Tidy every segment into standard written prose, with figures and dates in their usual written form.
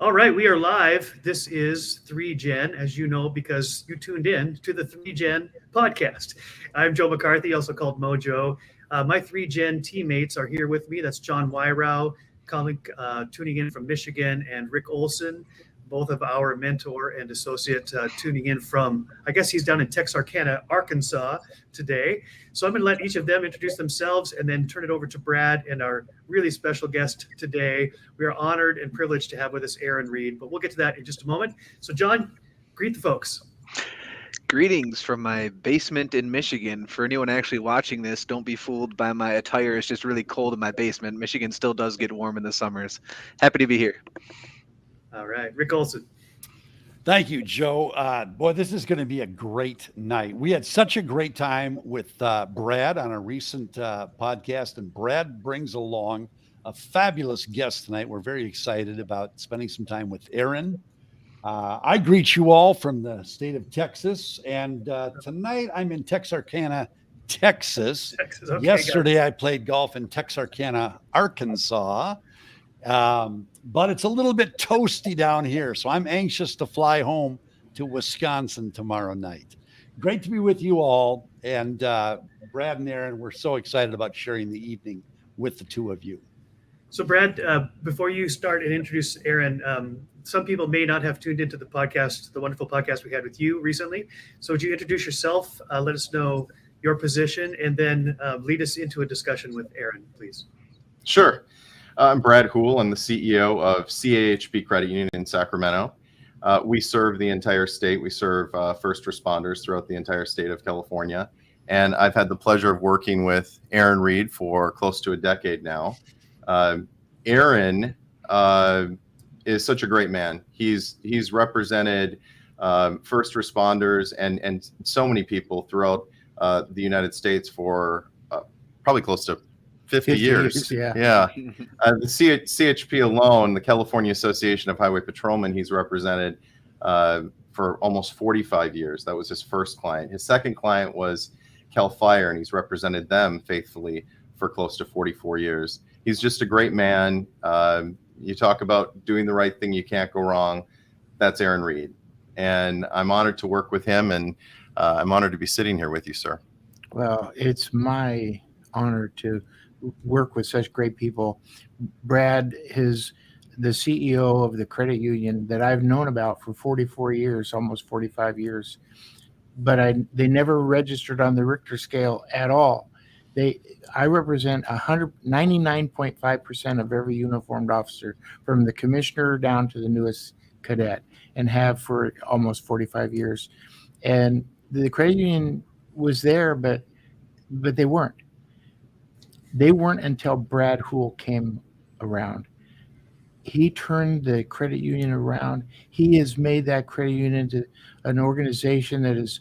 All right, we are live. This is 3Gen, as you know, because you tuned in to the 3Gen podcast. I'm Joe McCarthy, also called Mojo. My 3Gen teammates are here with me. That's John Wyrau, tuning in from Michigan, and Rick Olson, both of our mentor and associate, tuning in from, I guess he's down in Texarkana, Arkansas today. So I'm going to let each of them introduce themselves and then turn it over to Brad and our really special guest today. We are honored and privileged to have with us Aaron Reed, but we'll get to that in just a moment. So, John, greet the folks. Greetings from my basement in Michigan. For anyone actually watching this, don't be fooled by my attire. It's just really cold in my basement. Michigan still does get warm in the summers. Happy to be here. All right, Rick Olson. Thank you, Joe. Boy, this is going to be a great night. We had such a great time with Brad on a recent podcast, and Brad brings along a fabulous guest tonight. We're very excited about spending some time with Aaron. I greet you all from the state of Texas, and tonight I'm in Texarkana, Texas. Okay, yesterday I played golf in Texarkana, Arkansas. But it's a little bit toasty down here, so I'm anxious to fly home to Wisconsin tomorrow night. Great to be with you all, and Brad and Aaron, we're so excited about sharing the evening with the two of you. So, Brad, before you start and introduce Aaron, some people may not have tuned into the podcast, the wonderful podcast we had with you recently. So would you introduce yourself, let us know your position, and then lead us into a discussion with Aaron, please? Sure. I'm Brad Houle. I'm the CEO of CAHP Credit Union in Sacramento. We serve the entire state. We serve first responders throughout the entire state of California. And I've had the pleasure of working with Aaron Reed for close to a decade now. Aaron is such a great man. He's represented first responders and so many people throughout the United States for probably close to 50 years. Yeah. The CHP alone, the California Association of Highway Patrolmen, he's represented for almost 45 years. That was his first client. His second client was Cal Fire, and he's represented them faithfully for close to 44 years. He's just a great man. You talk about doing the right thing, you can't go wrong. That's Aaron Reed. And I'm honored to work with him, and I'm honored to be sitting here with you, sir. Well, it's my honor to work with such great people. Brad is the CEO of the credit union that I've known about for 44 years, almost 45 years. But they never registered on the Richter scale at all. I represent 99.5% of every uniformed officer, from the commissioner down to the newest cadet, and have for almost 45 years. And the credit union was there, but they weren't. They weren't until Brad Houle came around. He turned the credit union around. He has made that credit union into an organization that is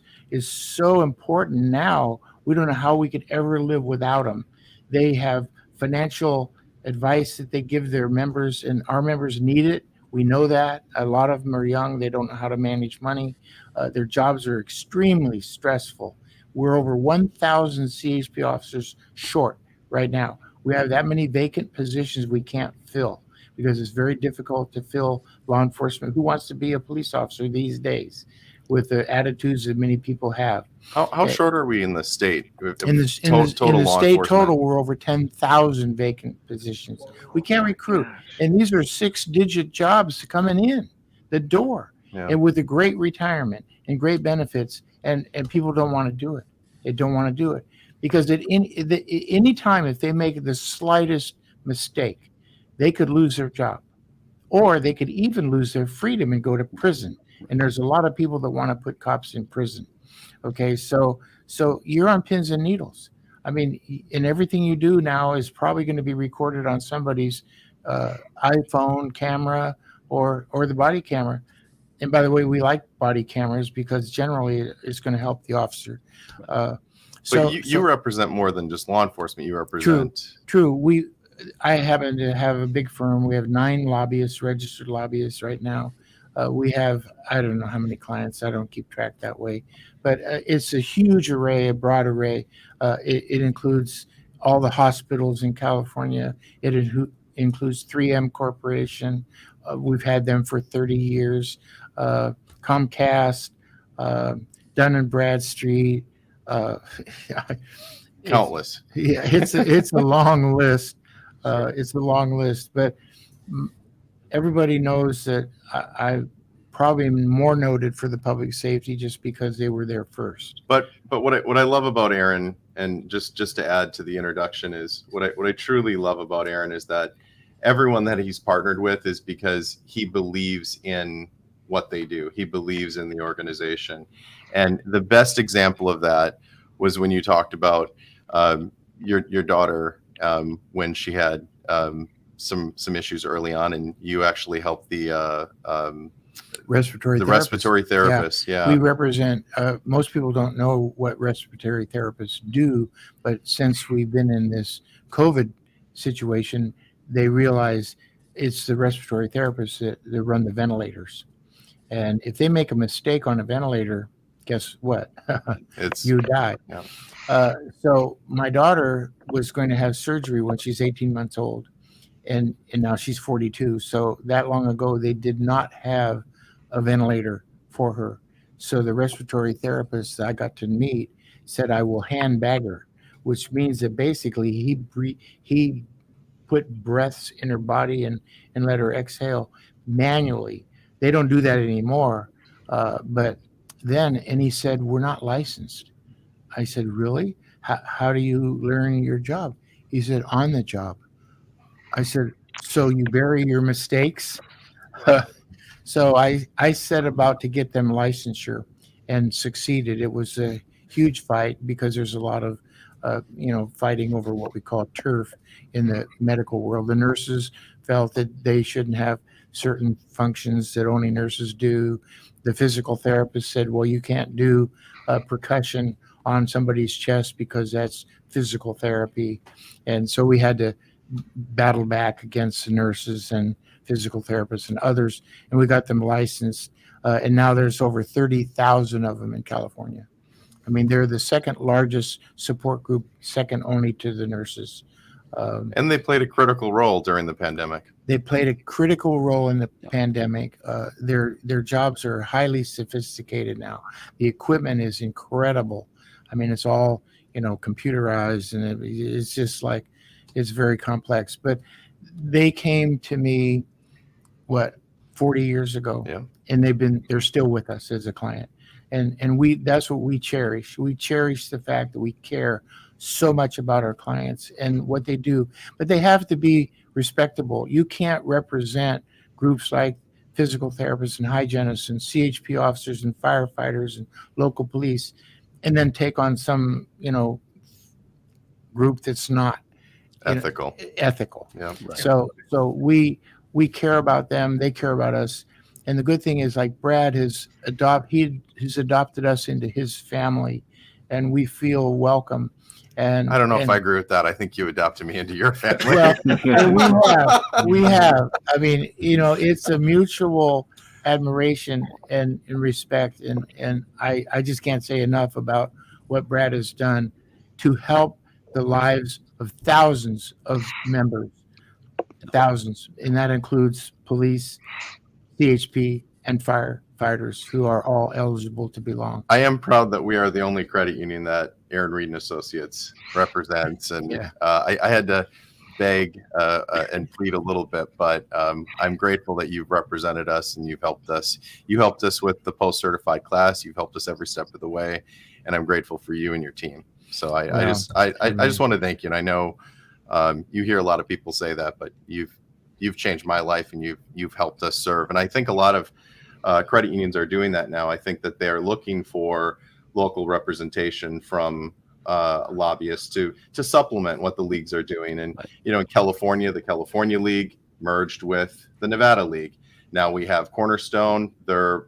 so important now. We don't know how we could ever live without them. They have financial advice that they give their members, and our members need it. We know that. A lot of them are young. They don't know how to manage money. Their jobs are extremely stressful. We're over 1,000 CHP officers short right now. We have that many vacant positions we can't fill because it's very difficult to fill law enforcement. Who wants to be a police officer these days with the attitudes that many people have? How short are we in the state? In the state total, we're over 10,000 vacant positions. We can't recruit. And these are 6-digit jobs coming in the door, and with a great retirement and great benefits. And people don't want to do it. They don't want to do it. Because at any time, if they make the slightest mistake, they could lose their job, or they could even lose their freedom and go to prison. And there's a lot of people that want to put cops in prison. Okay, so you're on pins and needles. I mean, and everything you do now is probably going to be recorded on somebody's iPhone camera or the body camera. And by the way, we like body cameras because generally it's going to help the officer. So you represent more than just law enforcement. You represent. True. I happen to have a big firm. We have 9 lobbyists, registered lobbyists right now. We have, I don't know how many clients. I don't keep track that way. But it's a huge array, a broad array. It includes all the hospitals in California. It includes 3M Corporation, We've had them for 30 years. Comcast, Dun and Bradstreet. Countless. Yeah, it's a long list. It's a long list, but everybody knows that I probably more noted for the public safety just because they were there first. But what I love about Aaron, and just to add to the introduction, is what I truly love about Aaron is that everyone that he's partnered with is because he believes in what they do. He believes in the organization, and the best example of that was when you talked about your daughter when she had some issues early on, and you actually helped the Respiratory therapist. Yeah. We represent, most people don't know what respiratory therapists do, but since we've been in this COVID situation, they realize it's the respiratory therapists that run the ventilators. And if they make a mistake on a ventilator, guess what? You die. Yeah. So my daughter was going to have surgery when she's 18 months old, and now she's 42. So that long ago, they did not have a ventilator for her. So the respiratory therapist that I got to meet said, I will handbag her, which means that basically he put breaths in her body and let her exhale manually. They don't do that anymore. But then, and he said, we're not licensed. I said, really? How do you learn your job? He said, on the job. I said, so you bury your mistakes? So I set about to get them licensure and succeeded. It was a huge fight because there's a lot of, fighting over what we call turf in the medical world. The nurses felt that they shouldn't have certain functions that only nurses do. The physical therapist said, well, you can't do percussion on somebody's chest because that's physical therapy. And so we had to battle back against the nurses and physical therapists and others, and we got them licensed. And now there's over 30,000 of them in California. I mean, they're the second largest support group, second only to the nurses. And they played a critical role during the pandemic. They played a critical role in the pandemic. Their jobs are highly sophisticated now. The equipment is incredible. I mean, it's all, computerized, and it's just like, it's very complex. But they came to me, 40 years ago, Yeah. and they're still with us as a client. And that's what we cherish. We cherish the fact that we care so much about our clients and what they do, but they have to be respectable. You can't represent groups like physical therapists and hygienists and CHP officers and firefighters and local police and then take on some, group that's not Ethical. Yeah. Right. So we care about them. They care about us. And the good thing is, like Brad has adopted us into his family, and we feel welcome. And I don't know if I agree with that. I think you adopted me into your family. Well, we have. I mean, it's a mutual admiration and respect. And I just can't say enough about what Brad has done to help the lives of thousands of members, thousands. And that includes police, CHP, and firefighters who are all eligible to belong. I am proud that we are the only credit union that Aaron Reed and Associates represents. And Yeah. I had to beg and plead a little bit, but I'm grateful that you've represented us and you've helped us. You helped us with the post-certified class. You've helped us every step of the way. And I'm grateful for you and your team. So I just want to thank you. And I know you hear a lot of people say that, but you've changed my life and you've helped us serve. And I think a lot of credit unions are doing that now. I think that they're looking for local representation from lobbyists to supplement what the leagues are doing. And in California, the California League merged with the Nevada League. Now we have Cornerstone. They're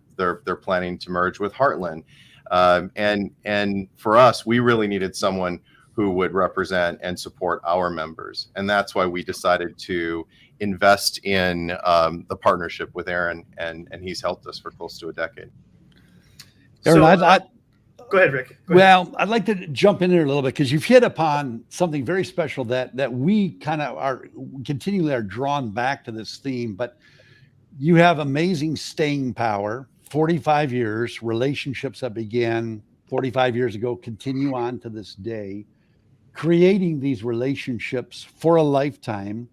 planning to merge with Heartland. And for us, we really needed someone who would represent and support our members. And that's why we decided to invest in the partnership with Aaron, and he's helped us for close to a decade. Aaron, Go ahead, Rick. Go ahead. Well, I'd like to jump in there a little bit because you've hit upon something very special that we kind of are continually drawn back to this theme. But You have amazing staying power. 45 years, relationships that began 45 years ago continue on to this day, creating these relationships for a lifetime.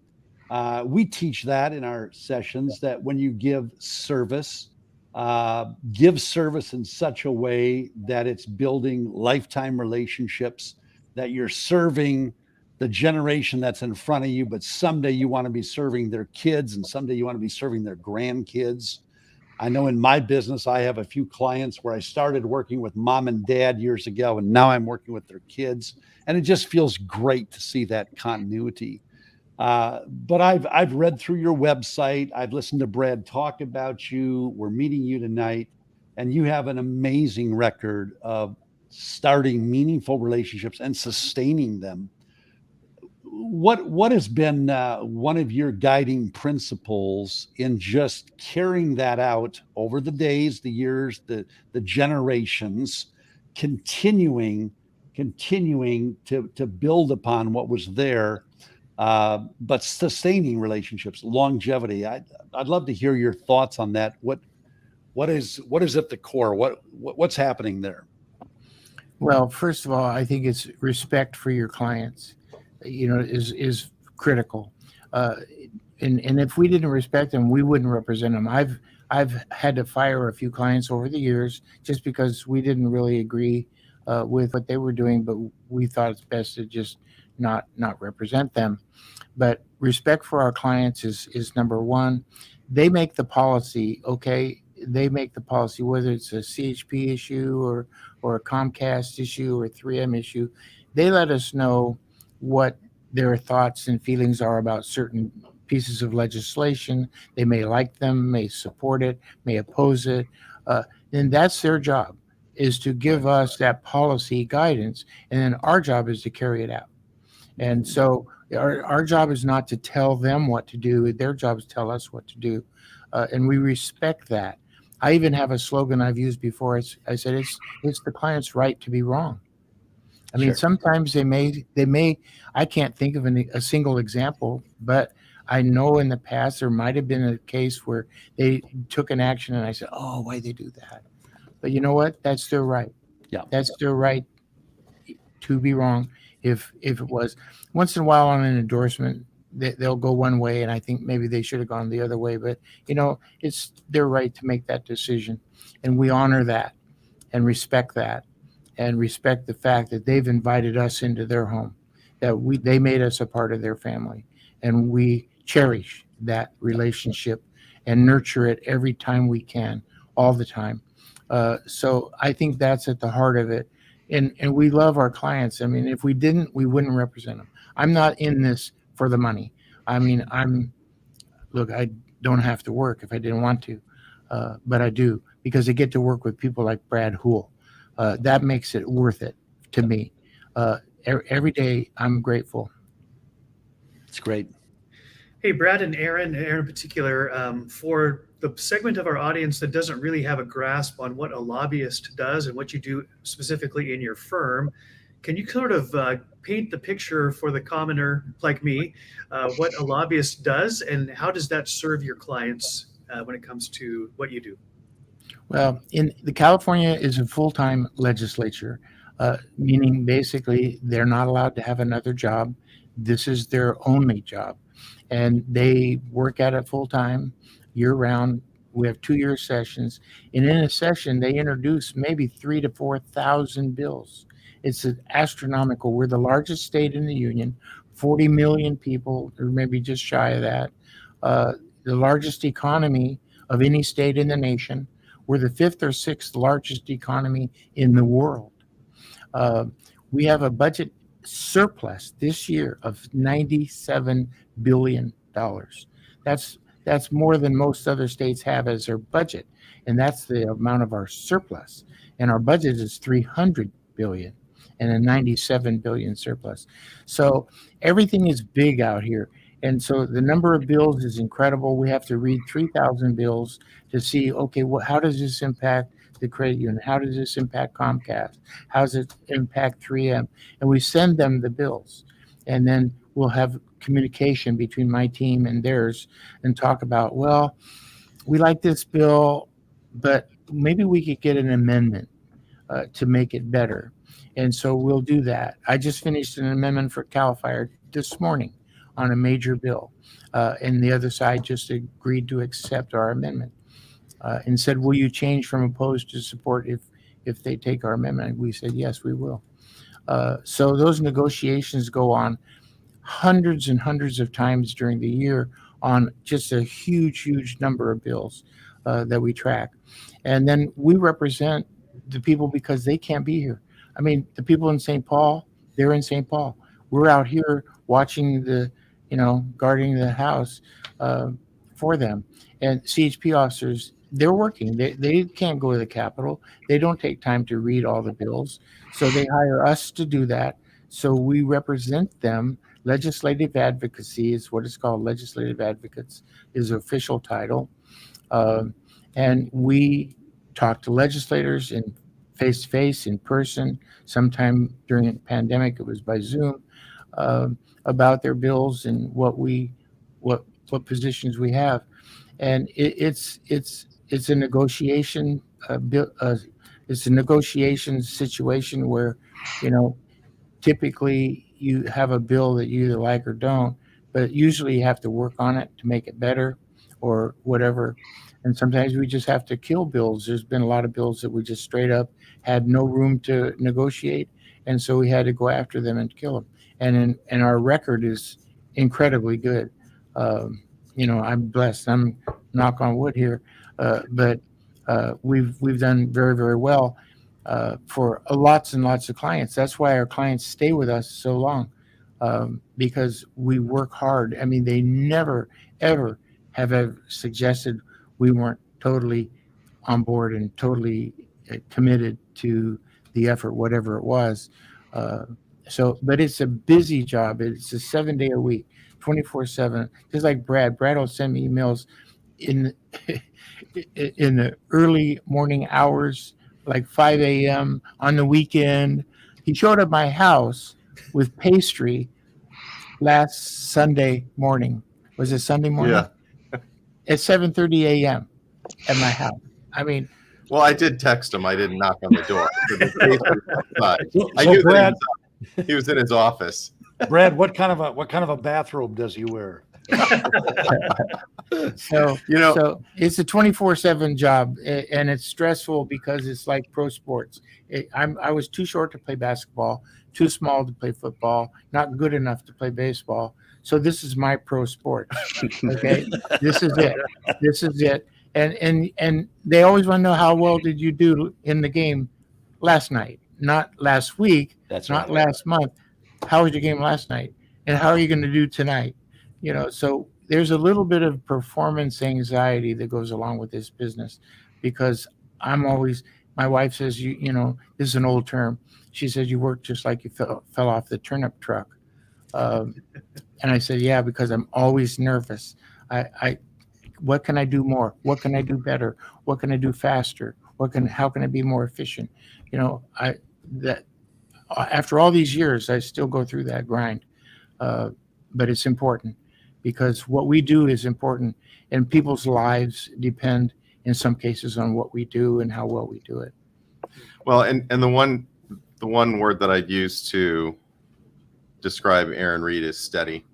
We teach that in our sessions, that when you give service in such a way that it's building lifetime relationships, that you're serving the generation that's in front of you, but someday you want to be serving their kids, and someday you want to be serving their grandkids. I know in my business, I have a few clients where I started working with mom and dad years ago, and now I'm working with their kids. And it just feels great to see that continuity. But I've read through your website. I've listened to Brad talk about you. We're meeting you tonight, and you have an amazing record of starting meaningful relationships and sustaining them. What has been one of your guiding principles in just carrying that out over the days, the years, the generations, continuing to build upon what was there, but sustaining relationships, longevity? I'd love to hear your thoughts on that. What is at the core? What's happening there? Well, first of all, I think it's respect for your clients, is critical. And if we didn't respect them, we wouldn't represent them. I've had to fire a few clients over the years just because we didn't really agree with what they were doing, but we thought it's best to just not represent them. But respect for our clients is number one. They make the policy, okay? They make the policy, whether it's a CHP issue or a Comcast issue or a 3M issue. They let us know what their thoughts and feelings are about certain pieces of legislation. They may like them, may support it, may oppose it. And that's their job, is to give us that policy guidance. And then our job is to carry it out. And so our job is not to tell them what to do. Their job is to tell us what to do. And we respect that. I even have a slogan I've used before. I said, it's the client's right to be wrong. I mean, Sure. Sometimes they may, I can't think of a single example, but I know in the past there might have been a case where they took an action and I said, oh, why'd they do that? But you know what? That's their right. Yeah. That's their right to be wrong. If it was once in a while on an endorsement, they'll go one way, and I think maybe they should have gone the other way. But it's their right to make that decision, and we honor that and respect that, and respect the fact that they've invited us into their home, that they made us a part of their family, and we cherish that relationship and nurture it every time we can, all the time. So I think that's at the heart of it. And we love our clients. I mean, if we didn't, we wouldn't represent them. I'm not in this for the money. I mean, I don't have to work if I didn't want to, but I do, because I get to work with people like Brad Hool. That makes it worth it to me. Every day I'm grateful. It's great. Hey, Brad and Aaron in particular, for the segment of our audience that doesn't really have a grasp on what a lobbyist does and what you do specifically in your firm, can you sort of paint the picture for the commoner like me, what a lobbyist does, and how does that serve your clients when it comes to what you do? Well, in the California is a full-time legislature, meaning basically they're not allowed to have another job. This is their only job, and they work at it full-time, year-round. We have 2-year sessions, and in a session they introduce maybe 3,000 to 4,000 bills. It's astronomical. We're the largest state in the union, 40 million people, or maybe just shy of that. The largest economy of any state in the nation. We're the 5th or 6th largest economy in the world. We have a budget surplus this year of $97 billion. That's more than most other states have as their budget, and that's the amount of our surplus. And our budget is $300 billion and a $97 billion surplus. So everything is big out here. And so the number of bills is incredible. We have to read 3,000 bills to see, okay, how does this impact the credit union? How does this impact Comcast? How does it impact 3M? And we send them the bills. And then we'll have communication between my team and theirs and talk about, well, we like this bill, but maybe we could get an amendment to make it better. And so we'll do that. I just finished an amendment for CAL FIRE this morning on a major bill. And the other side just agreed to accept our amendment and said, will you change from opposed to support if they take our amendment? We said, yes, we will. So those negotiations go on hundreds and hundreds of times during the year on just a huge number of bills that we track. And then we represent the people because they can't be here. I mean, the people in St. Paul, they're in St. Paul. We're out here watching guarding the house for them. And CHP officers, they're working. They can't go to the Capitol. They don't take time to read all the bills. So they hire us to do that. So we represent them. Legislative advocacy is what it's called. Legislative advocates is the official title. And we talk to legislators in face-to-face, in person. Sometime during the pandemic, it was by Zoom, about their bills and what positions we have. And it's a negotiation it's a negotiation situation where, typically you have a bill that you either like or don't, but usually you have to work on it to make it better or whatever. And sometimes we just have to kill bills. There's been a lot of bills that we just straight up had no room to negotiate. And so we had to go after them and kill them. And our record is incredibly good. I'm blessed. I'm knock on wood here. But we've done very, very well for lots and lots of clients. That's why our clients stay with us so long, because we work hard. I mean, they never, ever have ever suggested we weren't totally on board and totally committed to the effort, whatever it was. But it's a busy job. It's a 7-day a week, 24/7. Just like Brad will send me emails in the early morning hours, like 5 a.m. on the weekend. He showed up at my house with pastry last Sunday morning. Was it Sunday morning? Yeah. At 7:30 a.m. at my house. I mean, well, I did text him. I didn't knock on the door. I So knew Brad, that he was in his office. Brad, what kind of a bathrobe does he wear? So it's a 24/7 job, and it's stressful because it's like pro sports. I was too short to play basketball, too small to play football, not good enough to play baseball. So this is my pro sport. Okay, this is it. And they always want to know, how well did you do in the game last night, not last week, not last month. How was your game last night, and how are you going to do tonight? So there's a little bit of performance anxiety that goes along with this business, because my wife says, this is an old term. She says, you work just like you fell off the turnip truck. And I said, yeah, because I'm always nervous. What can I do more? What can I do better? What can I do faster? How can I be more efficient? After all these years, I still go through that grind. But it's important, because what we do is important, and people's lives depend in some cases on what we do and how well we do it. Well, and the one word that I'd use to describe Aaron Reed is steady.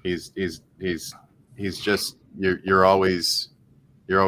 He's just, you're always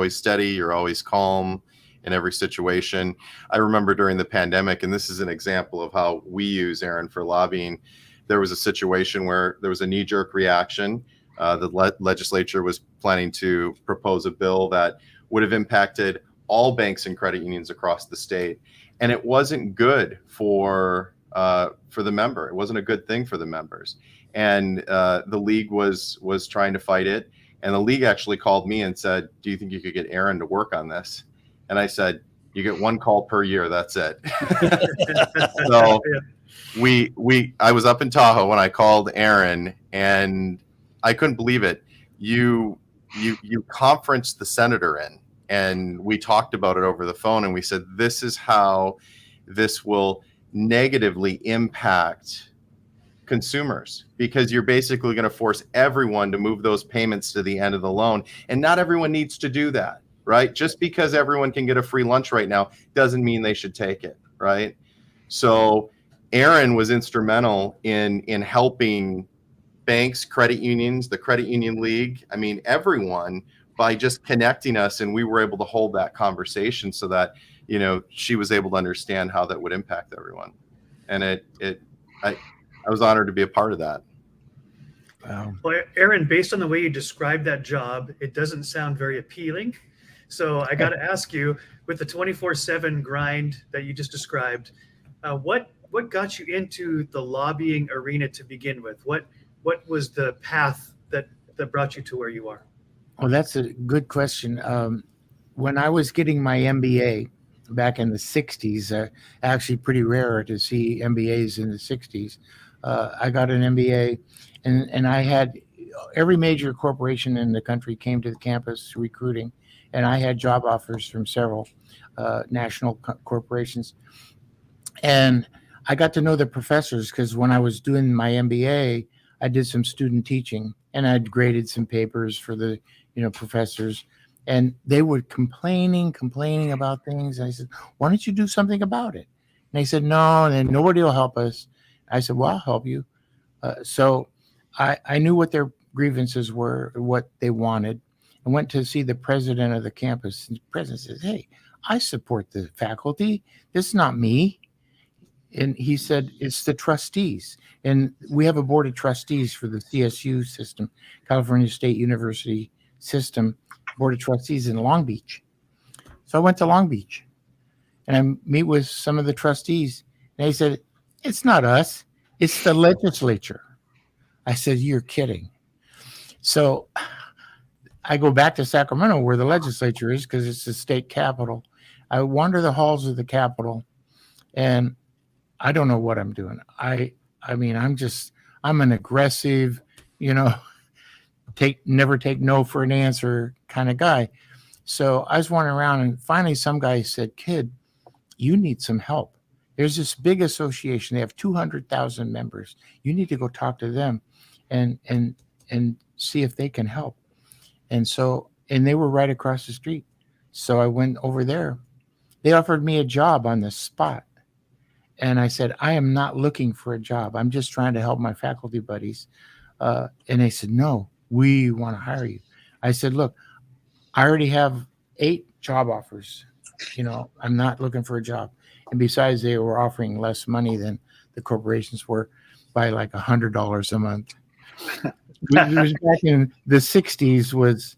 steady. You're always calm in every situation. I remember during the pandemic, and this is an example of how we use Aaron for lobbying. There was a situation where there was a knee-jerk reaction. The legislature was planning to propose a bill that would have impacted all banks and credit unions across the state, and it wasn't good for the member. It wasn't a good thing for the members, and the league was trying to fight it. And the league actually called me and said, "Do you think you could get Aaron to work on this?" And I said, "You get one call per year. That's it." So. I was up in Tahoe when I called Aaron, and I couldn't believe it. You conferenced the senator in, and we talked about it over the phone, and we said, this is how this will negatively impact consumers, because you're basically going to force everyone to move those payments to the end of the loan, and not everyone needs to do that. right? Just because everyone can get a free lunch right now doesn't mean they should take it, right? So Aaron was instrumental in helping banks, credit unions, the Credit Union League, I mean, everyone, by just connecting us, and we were able to hold that conversation so that, you know, she was able to understand how that would impact everyone. And I was honored to be a part of that. Wow. Well, Aaron, based on the way you described that job, it doesn't sound very appealing. So I got to ask you, with the 24/7 grind that you just described, what got you into the lobbying arena to begin with? What was the path that brought you to where you are? Well, that's a good question. When I was getting my MBA back in the 60s, actually pretty rare to see MBAs in the 60s. I got an MBA, and I had every major corporation in the country came to the campus recruiting, and I had job offers from several national corporations. And I got to know the professors because when I was doing my MBA, I did some student teaching, and I'd graded some papers for the professors, and they were complaining about things. And I said, "Why don't you do something about it?" And they said, "No, and then nobody will help us." I said, "Well, I'll help you." So I knew what their grievances were, what they wanted. I went to see the president of the campus, and the president says, "Hey, I support the faculty. This is not me." And he said, "It's the trustees." And we have a board of trustees for the CSU system, California State University system, board of trustees in Long Beach. So I went to Long Beach and I meet with some of the trustees. And they said, "It's not us, it's the legislature." I said, "You're kidding." So I go back to Sacramento where the legislature is because it's the state capital. I wander the halls of the Capitol and I don't know what I'm doing. I mean, I'm an aggressive, never take no for an answer kind of guy. So I was wandering around and finally some guy said, "Kid, you need some help. There's this big association. They have 200,000 members. You need to go talk to them and see if they can help." And they were right across the street. So I went over there. They offered me a job on the spot. And I said, "I am not looking for a job. I'm just trying to help my faculty buddies." And they said, "No, we want to hire you." I said, "Look, I already have 8 job offers. I'm not looking for a job." And besides, they were offering less money than the corporations were by like $100 a month. It was back in the 60s was,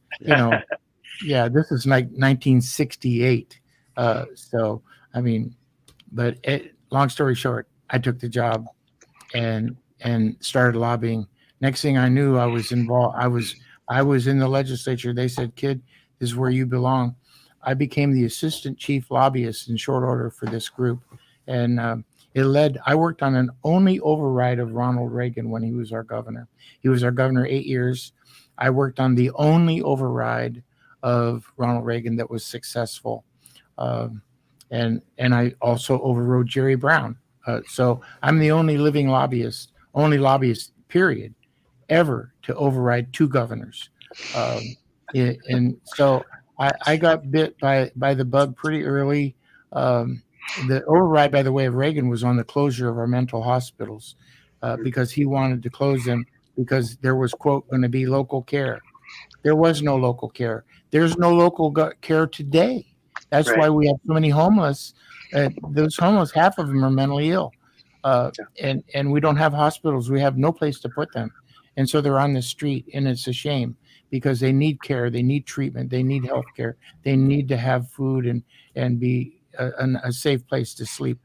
yeah, this is like 1968. So, I mean, but long story short, I took the job and started lobbying. Next thing I knew, I was involved. I was in the legislature. They said, "Kid, this is where you belong." I became the assistant chief lobbyist in short order for this group. And I worked on an only override of Ronald Reagan when he was our governor. He was our governor 8 years. I worked on the only override of Ronald Reagan that was successful. And I also overrode Jerry Brown. So I'm the only living lobbyist, period, ever to override 2 governors. And so I got bit by the bug pretty early. The override, by the way, of Reagan was on the closure of our mental hospitals because he wanted to close them because there was, quote, going to be local care. There was no local care. There's no local care today. That's Right. why we have so many homeless. Those homeless, half of them are mentally ill. And we don't have hospitals. We have no place to put them. And so they're on the street, and it's a shame because they need care. They need treatment. They need health care. They need to have food and be a safe place to sleep.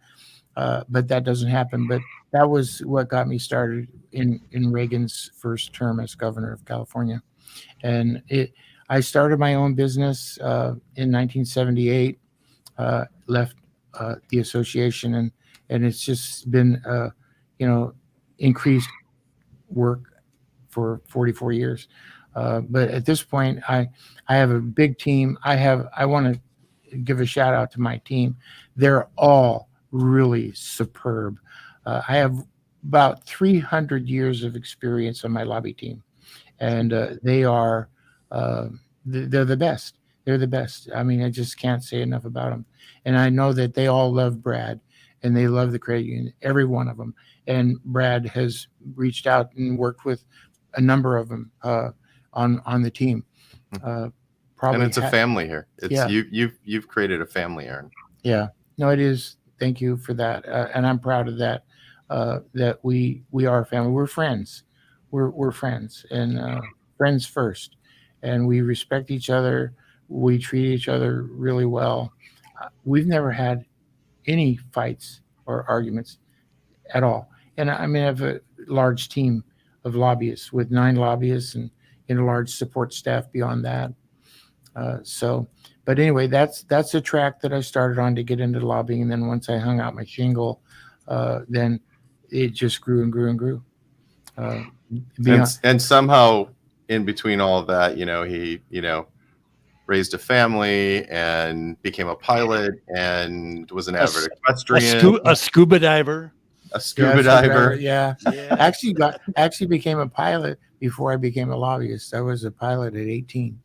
But that doesn't happen. But that was what got me started in Reagan's first term as governor of California. And I started my own business in 1978, left the association, and it's just been, increased work for 44 years. But at this point, I have a big team. I want to give a shout out to my team. They're all really superb. I have about 300 years of experience on my lobby team, and they are they're the best. They're the best. I mean, I just can't say enough about them. And I know that they all love Brad, and they love the credit union, every one of them. And Brad has reached out and worked with a number of them on the team. Probably, and it's a family here. It's Yeah. you've created a family, Aaron. Yeah, no, it is. Thank you for that, and I'm proud of that. That we are a family. We're friends. We're friends, and friends first. And we respect each other. We treat each other really well. We've never had any fights or arguments at all. And I mean, I have a large team of lobbyists with 9 lobbyists and a large support staff beyond that. But anyway, that's a track that I started on to get into lobbying. And then once I hung out my shingle, then it just grew and grew and grew. And somehow in between all of that, he, raised a family and became a pilot and was an avid equestrian. A scuba diver. A scuba diver. Yeah. Actually became a pilot before I became a lobbyist. I was a pilot at 18.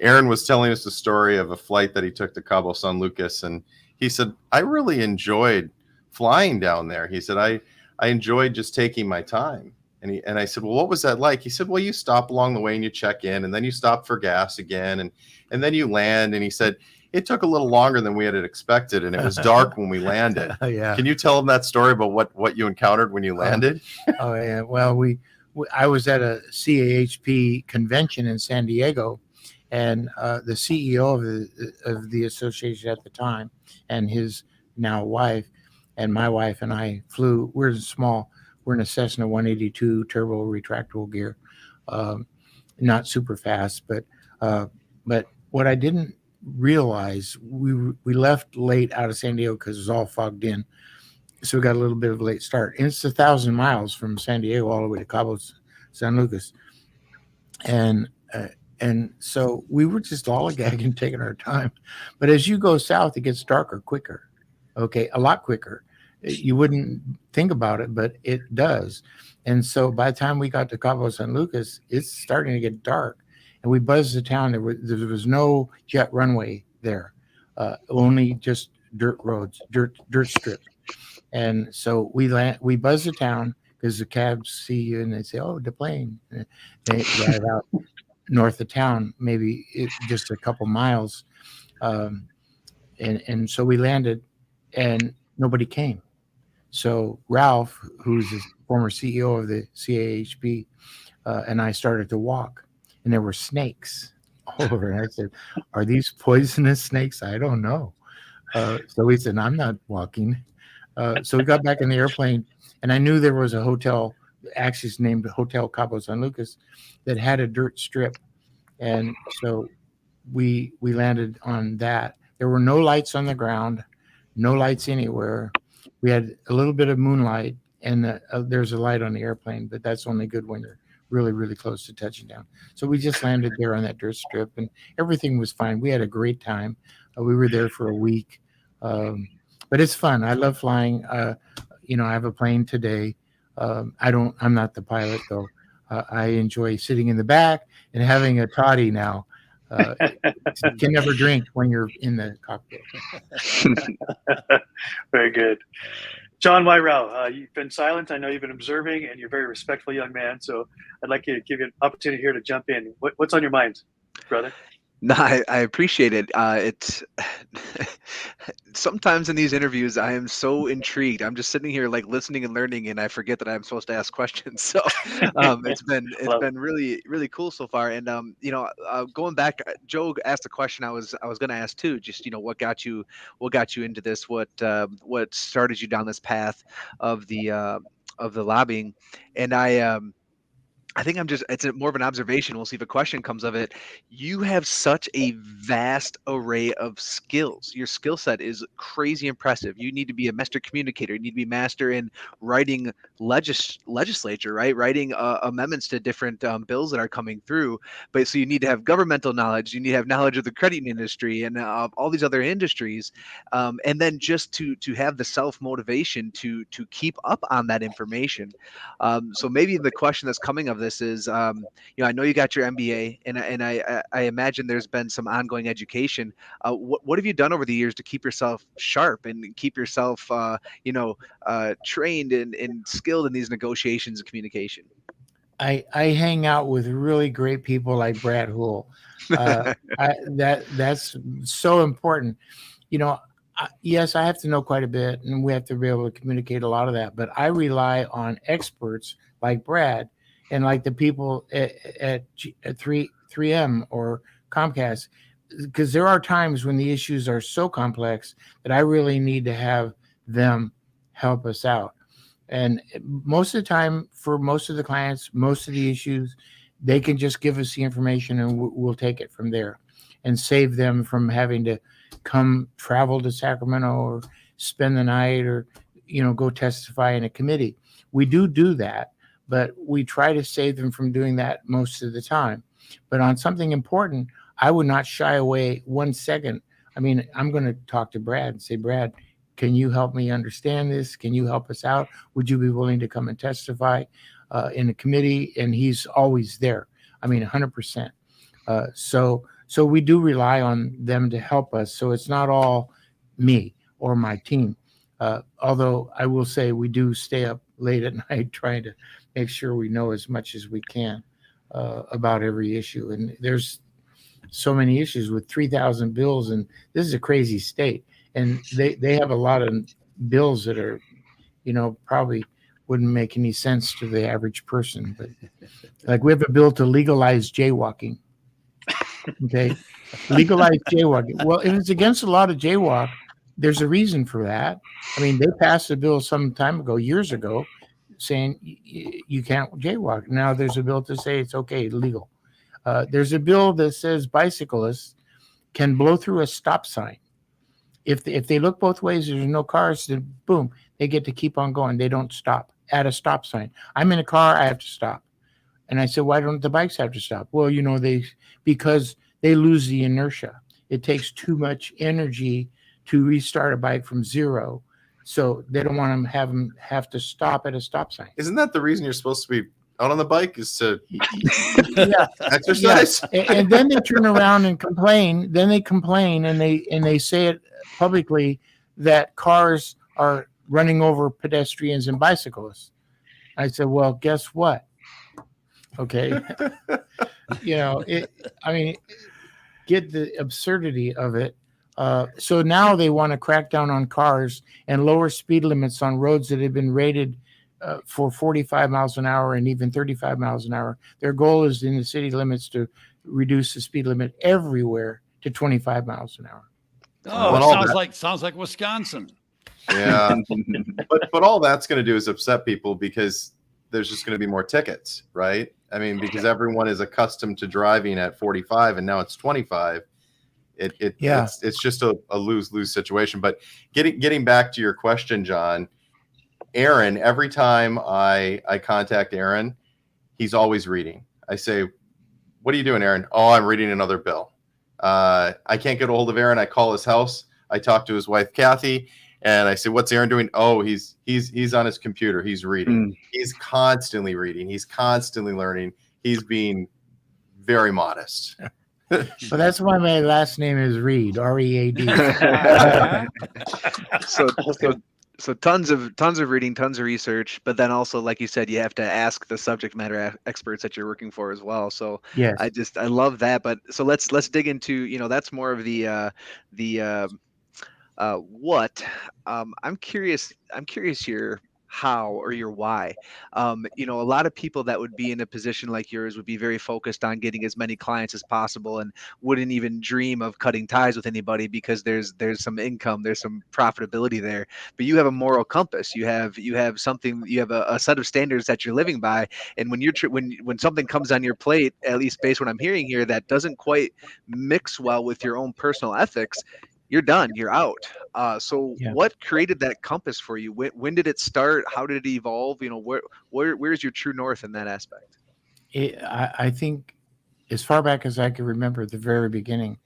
Aaron was telling us the story of a flight that he took to Cabo San Lucas, and he said, I really enjoyed flying down there. He said, I enjoyed just taking my time. And I said, well, what was that like? He said, well, you stop along the way and you check in, and then you stop for gas again, and then you land. And he said, it took a little longer than we had expected, and it was dark when we landed. Yeah. Can you tell him that story about what you encountered when you landed? Oh yeah. Well, I was at a CAHP convention in San Diego, and the CEO of the association at the time, and his now wife, and my wife and I flew. We're in a Cessna 182 turbo retractable gear, not super fast, but what I didn't realize, we left late out of San Diego because it was all fogged in, so we got a little bit of a late start. And it's 1,000 miles from San Diego all the way to Cabo San Lucas, and so we were just lollygagging, taking our time. But as you go south, it gets darker quicker. Okay, a lot quicker. You wouldn't think about it, but it does. And so by the time we got to Cabo San Lucas, it's starting to get dark. And we buzzed the town. There was no jet runway there, only just dirt roads, dirt strips. And so we buzzed the town because the cabs see you and they say, oh, the plane. And they drive out north of town, maybe just a couple miles. And so we landed and nobody came. So Ralph, who's the former CEO of the CAHP, and I started to walk, and there were snakes all over. And I said, are these poisonous snakes? I don't know. So we said, I'm not walking. So we got back in the airplane, and I knew there was a hotel, actually it's named Hotel Cabo San Lucas, that had a dirt strip. And so we landed on that. There were no lights on the ground, no lights anywhere. We had a little bit of moonlight, and there's a light on the airplane, but that's only good when you're really, really close to touching down. So we just landed there on that dirt strip, and everything was fine. We had a great time. We were there for a week, but it's fun. I love flying. I have a plane today. I'm not the pilot though. I enjoy sitting in the back and having a toddy now. You can never drink when you're in the cockpit. Very good. John Wyrau, you've been silent. I know you've been observing, and you're a very respectful young man. So I'd like to give you an opportunity here to jump in. What's on your mind, brother? No, I appreciate it. It's sometimes in these interviews, I am so intrigued. I'm just sitting here like listening and learning, and I forget that I'm supposed to ask questions. So it's been really, really cool so far. And going back, Joe asked a question I was going to ask too. Just what got you into this? What started you down this path of the lobbying? And I think it's more of an observation. We'll see if a question comes of it. You have such a vast array of skills. Your skill set is crazy impressive. You need to be a master communicator. You need to be master in writing legislature, right? Writing amendments to different bills that are coming through. But so you need to have governmental knowledge. You need to have knowledge of the credit industry and all these other industries. And then just to have the self-motivation to keep up on that information. So maybe the question that's coming of this is, I know you got your MBA, and I imagine there's been some ongoing education. What have you done over the years to keep yourself sharp and keep yourself, trained and skilled in these negotiations and communication? I hang out with really great people like Brad Hool. That's so important. Yes, I have to know quite a bit, and we have to be able to communicate a lot of that. But I rely on experts like Brad and like the people at 3M or Comcast, because there are times when the issues are so complex that I really need to have them help us out. And most of the time, for most of the clients, most of the issues, they can just give us the information and we'll take it from there and save them from having to travel to Sacramento or spend the night or, go testify in a committee. We do that, but we try to save them from doing that most of the time. But on something important, I would not shy away 1 second. I mean, I'm going to talk to Brad and say, Brad, can you help me understand this? Can you help us out? Would you be willing to come and testify in a committee? And he's always there. I mean, 100%. So we do rely on them to help us. So it's not all me or my team. Although I will say we do stay up late at night trying to make sure we know as much as we can about every issue. And there's so many issues with 3,000 bills, and this is a crazy state. And they have a lot of bills that are, probably wouldn't make any sense to the average person. But like we have a bill to legalize jaywalking. Okay, legalize jaywalking. Well, if it's against the law to jaywalk, there's a reason for that. I mean, they passed a bill some time ago, years ago, saying you can't jaywalk. Now there's a bill to say it's okay, legal. There's a bill that says bicyclists can blow through a stop sign. If they look both ways, there's no cars, then boom, they get to keep on going. They don't stop at a stop sign. I'm in a car, I have to stop. And I said, why don't the bikes have to stop? Well, because they lose the inertia. It takes too much energy to restart a bike from zero. So they don't want them have to stop at a stop sign. Isn't that the reason you're supposed to be out on the bike, is to exercise? Yeah. And then they turn around and complain. Then they complain and they say it publicly that cars are running over pedestrians and bicyclists. I said, well, guess what? Okay. Get the absurdity of it. So now they want to crack down on cars and lower speed limits on roads that have been rated for 45 miles an hour and even 35 miles an hour. Their goal is in the city limits to reduce the speed limit everywhere to 25 miles an hour. Oh, sounds like Wisconsin. Yeah. but all that's going to do is upset people because there's just going to be more tickets, right? I mean, because everyone is accustomed to driving at 45 and now it's 25. It's just a lose-lose situation. But getting back to your question, John, Aaron, every time I contact Aaron, he's always reading. I say, what are you doing, Aaron? Oh, I'm reading another bill. I can't get a hold of Aaron. I call his house. I talk to his wife, Kathy, and I say, what's Aaron doing? Oh, he's on his computer. He's reading. He's constantly reading. He's constantly learning. He's being very modest. Well, that's why my last name is Reed, R-E-A-D. So tons of reading, tons of research, but then also, like you said, you have to ask the subject matter experts that you're working for as well. So yes. I love that. But so let's dig into, that's more of the what. I'm curious here, how or your why. A lot of people that would be in a position like yours would be very focused on getting as many clients as possible and wouldn't even dream of cutting ties with anybody because there's some income, there's some profitability there. But you have a moral compass. You have something. You have a set of standards that you're living by. And when when something comes on your plate, at least based on what I'm hearing here, that doesn't quite mix well with your own personal ethics, you're done. You're out. What created that compass for you? When did it start? How did it evolve? Where's your true north in that aspect? I think as far back as I can remember, at the very beginning,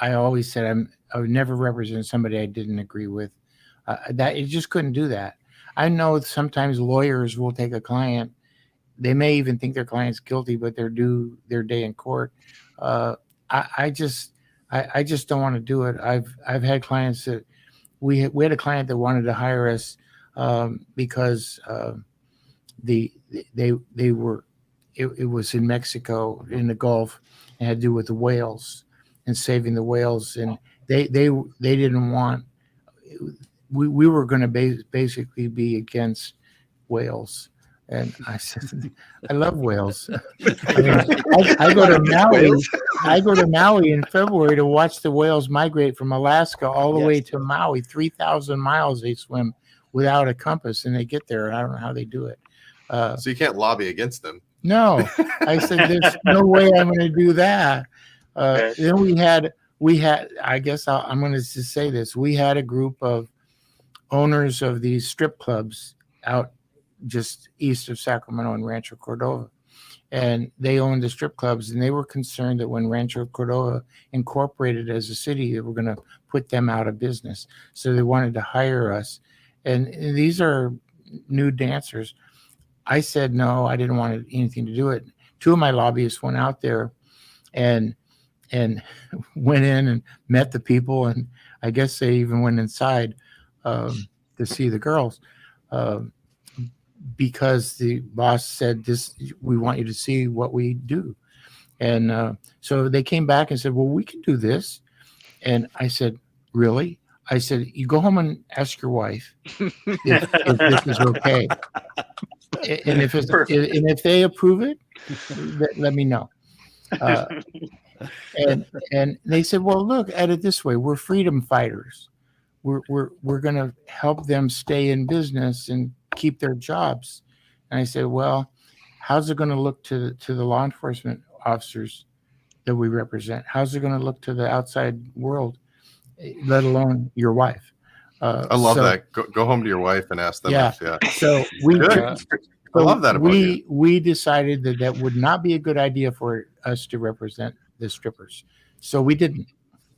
I always said I would never represent somebody I didn't agree with. That you just couldn't do that. I know sometimes lawyers will take a client they may even think their client's guilty, but they're due their day in court. I just don't want to do it. I've had clients that we had a client that wanted to hire us because they were it was in Mexico in the Gulf and had to do with the whales and saving the whales, and they didn't want. We were going to basically be against whales. And I said, I love whales. I go to Maui. I go to Maui in February to watch the whales migrate from Alaska all the way to Maui. 3,000 miles they swim without a compass, and they get there. I don't know how they do it. So you can't lobby against them. No, I said, there's no way I'm going to do that. Then we had. I guess I'm going to just say this. We had a group of owners of these strip clubs out just east of Sacramento and Rancho Cordova. And they owned the strip clubs, and they were concerned that when Rancho Cordova incorporated as a city, they were going to put them out of business. So they wanted to hire us. And these are new dancers. I said, no, I didn't want anything to do it. Two of my lobbyists went out there and went in and met the people. And I guess they even went inside to see the girls. Because the boss said, we want you to see what we do. And so they came back and said, well, we can do this. And I said, really? I said, you go home and ask your wife if this is okay. And if they approve it, let me know. And they said, well, look at it this way. We're freedom fighters. We're going to help them stay in business and keep their jobs. And I said, well, how's it going to look to the law enforcement officers that we represent? How's it going to look to the outside world, let alone your wife? I love that. Go home to your wife and ask them. Yeah. So I love that about you. We decided that would not be a good idea for us to represent the strippers. So we didn't.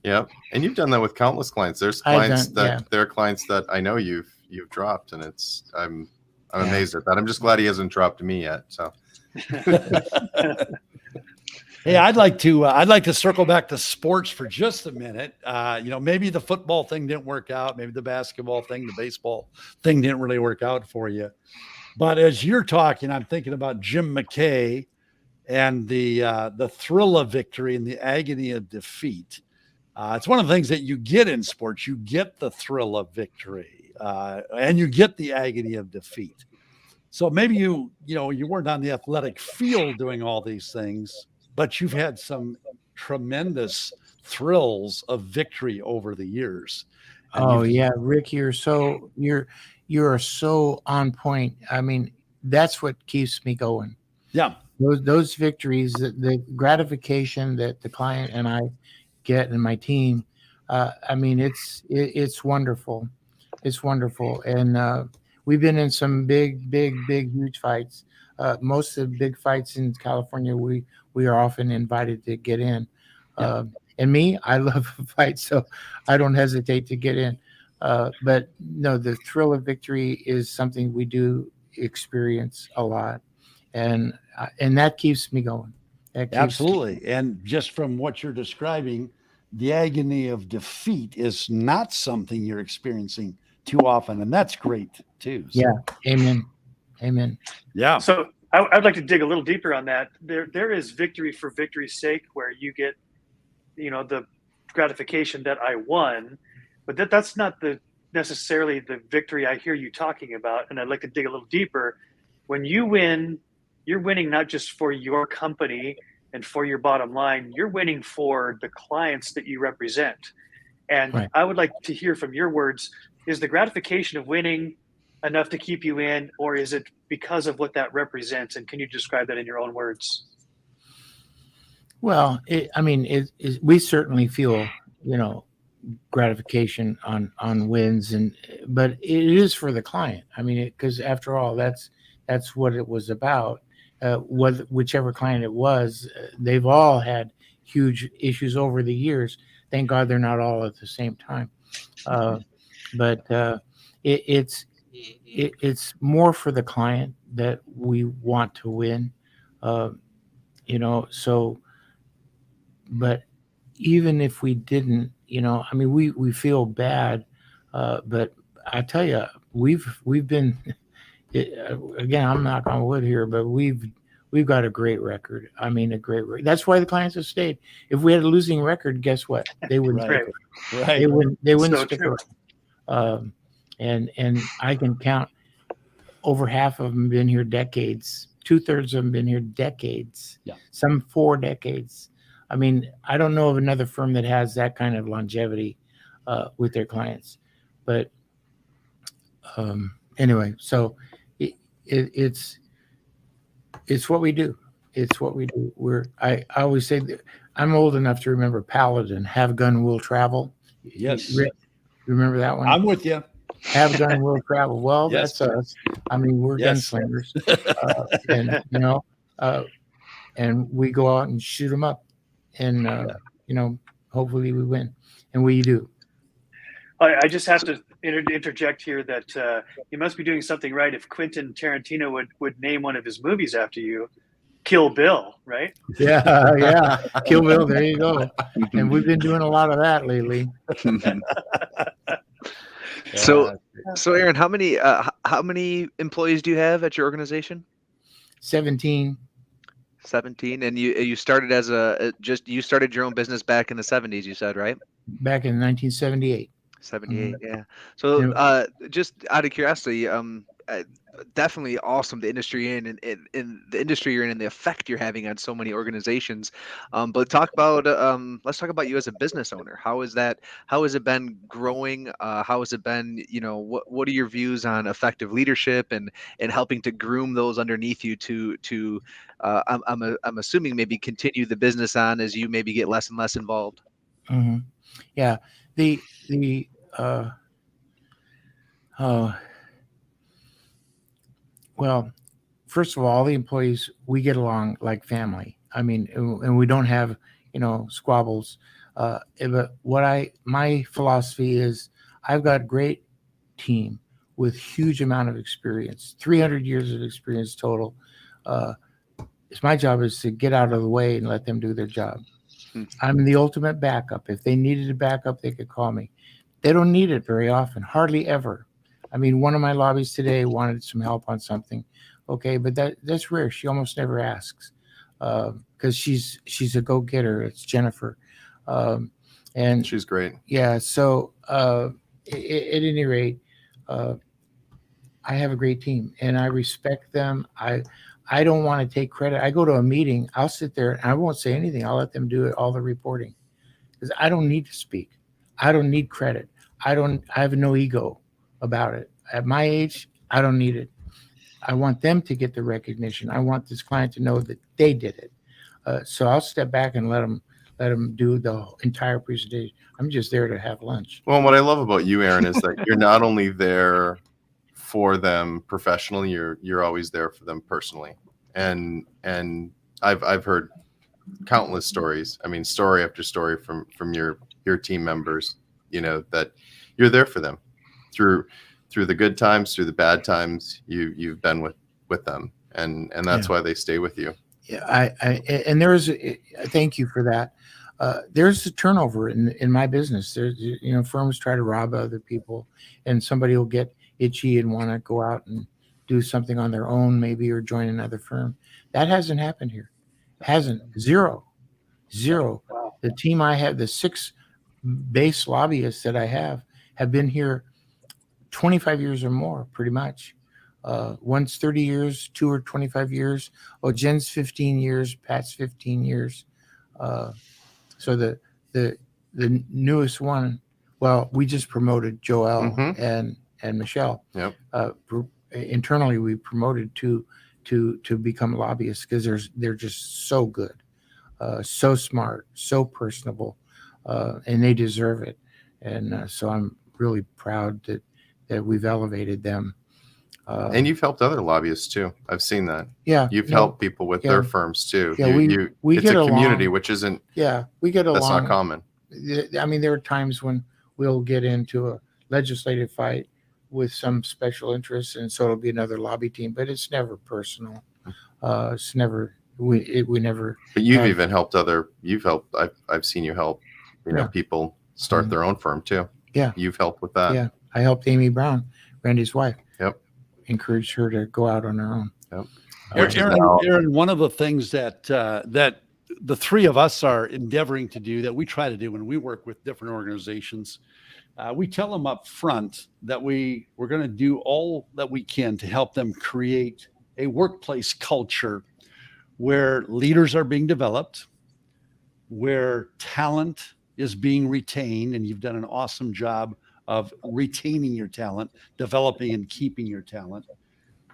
Yeah. And you've done that with countless clients. There's clients there are clients that I know you've dropped, and I'm amazed at that. I'm just glad he hasn't dropped me yet. So hey, I'd like to circle back to sports for just a minute. Maybe the football thing didn't work out, maybe the basketball thing, the baseball thing didn't really work out for you. But as you're talking, I'm thinking about Jim McKay and the thrill of victory and the agony of defeat. It's one of the things that you get in sports. You get the thrill of victory, and you get the agony of defeat. So maybe you weren't on the athletic field doing all these things, but you've had some tremendous thrills of victory over the years. Yeah, Rick, you are so on point. I mean, that's what keeps me going. Yeah, those victories, the gratification that the client and I get and my team. I mean, it's wonderful. It's wonderful, and we've been in some big, huge fights. Most of the big fights in California, we are often invited to get in. Yeah. And me, I love a fight, so I don't hesitate to get in. But no, the thrill of victory is something we do experience a lot, and that keeps me going. Absolutely. And just from what you're describing, the agony of defeat is not something you're experiencing too often, and that's great too. So. Yeah. Amen. Yeah. So I'd like to dig a little deeper on that. There is victory for victory's sake, where you get, the gratification that I won, but that's not necessarily the victory I hear you talking about. And I'd like to dig a little deeper. When you win, you're winning not just for your company and for your bottom line, you're winning for the clients that you represent. And right. I would like to hear from your words, is the gratification of winning enough to keep you in, or is it because of what that represents? And can you describe that in your own words? Well, we certainly feel, gratification on wins, but it is for the client. I mean, because after all, that's what it was about. Whichever client it was, they've all had huge issues over the years. Thank God they're not all at the same time. But it's it's more for the client that we want to win. Uh, so, but even if we didn't, I mean, we feel bad, but I tell you, we've been, again, I'm not on wood here, but we've got a great record. I mean, that's why the clients have stayed. If we had a losing record, guess what? They wouldn't Right. stick Right. They wouldn't So stick true. around. And I can count over half of them been here decades. 2/3 of them been here decades. Yeah. Some 4 decades. I mean, I don't know of another firm that has that kind of longevity with their clients. But anyway, so it's what we do. It's what we do. I always say that I'm old enough to remember Paladin, have gun will travel. Yes. You remember that one? I'm with you. Have gun will travel. Well, Yes. that's us. I mean, we're Yes. gunslingers, and we go out and shoot them up, and hopefully we win, and we do. I just have to interject here that you must be doing something right if Quentin Tarantino would name one of his movies after you, Kill Bill, right? Yeah. Kill Bill. There you go. And we've been doing a lot of that lately. So Aaron, how many employees do you have at your organization? 17. 17, and you started as you started your own business back in the 70s, you said, right? Back in 1978. 78, yeah. So just out of curiosity, definitely awesome, the industry you're in and the industry you're in and the effect you're having on so many organizations. But let's talk about you as a business owner. How has it been growing? How has it been, what are your views on effective leadership and helping to groom those underneath you to I'm assuming maybe continue the business on as you maybe get less and less involved? Mm-hmm. Yeah. Well, first of all the employees, we get along like family. I mean, and we don't have, squabbles. But my philosophy is I've got a great team with huge amount of experience, 300 years of experience total. It's my job is to get out of the way and let them do their job. I'm the ultimate backup. If they needed a backup, they could call me. They don't need it very often, hardly ever. I mean, one of my lobbies today wanted some help on something. Okay, but that's rare. She almost never asks because she's a go-getter. It's Jennifer. And She's great. Yeah, so at any rate, I have a great team and I respect them. I don't want to take credit. I go to a meeting, I'll sit there and I won't say anything. I'll let them do all the reporting because I don't need to speak. I don't need credit. I have no ego about it. At my age, I don't need it. I want them to get the recognition. I want this client to know that they did it. So I'll step back and let them do the entire presentation. I'm just there to have lunch. Well, what I love about you, Aaron, is that you're not only there for them professionally, you're always there for them personally. And I've heard countless stories. I mean, story after story from your team members, that you're there for them through the good times, through the bad times. You've been with them, and that's why they stay with you. Yeah, and there's thank you for that. There's a turnover in my business. There's firms try to rob other people, and somebody will get itchy and want to go out and do something on their own, maybe, or join another firm. That hasn't happened here. Hasn't. Zero. Wow. The team I have, the 6 base lobbyists that I have been here 25 years or more, pretty much. One's 30 years, 2 or 25 years. Oh, Jen's 15 years, Pat's 15 years. So the newest one, well, we just promoted Joel and Michelle. Yep. Internally, we promoted to become lobbyists because they're just so good, so smart, so personable, and they deserve it. And so I'm really proud that we've elevated them. And you've helped other lobbyists too. I've seen that. Yeah. You've helped people with their firms too. Yeah, we it's get a community, along. which isn't. Yeah, we get along. That's not common. I mean, there are times when we'll get into a legislative fight. with some special interests, and so it'll be another lobby team. But it's never personal. It's never we never. But you've have- even helped you've helped. I've seen you help, Yeah. people start their own firm too. Yeah. You've helped with that. Yeah, I helped Amy Brown, Randy's wife. Yep. Encouraged her to go out on her own. Yep. Which is Aaron, now- Aaron, one of the things that that the three of us are endeavoring to do, that we try to do when we work with different organizations, we tell them up front that we're going to do all that we can to help them create a workplace culture where leaders are being developed, where talent is being retained, and you've done an awesome job of retaining your talent, developing and keeping your talent.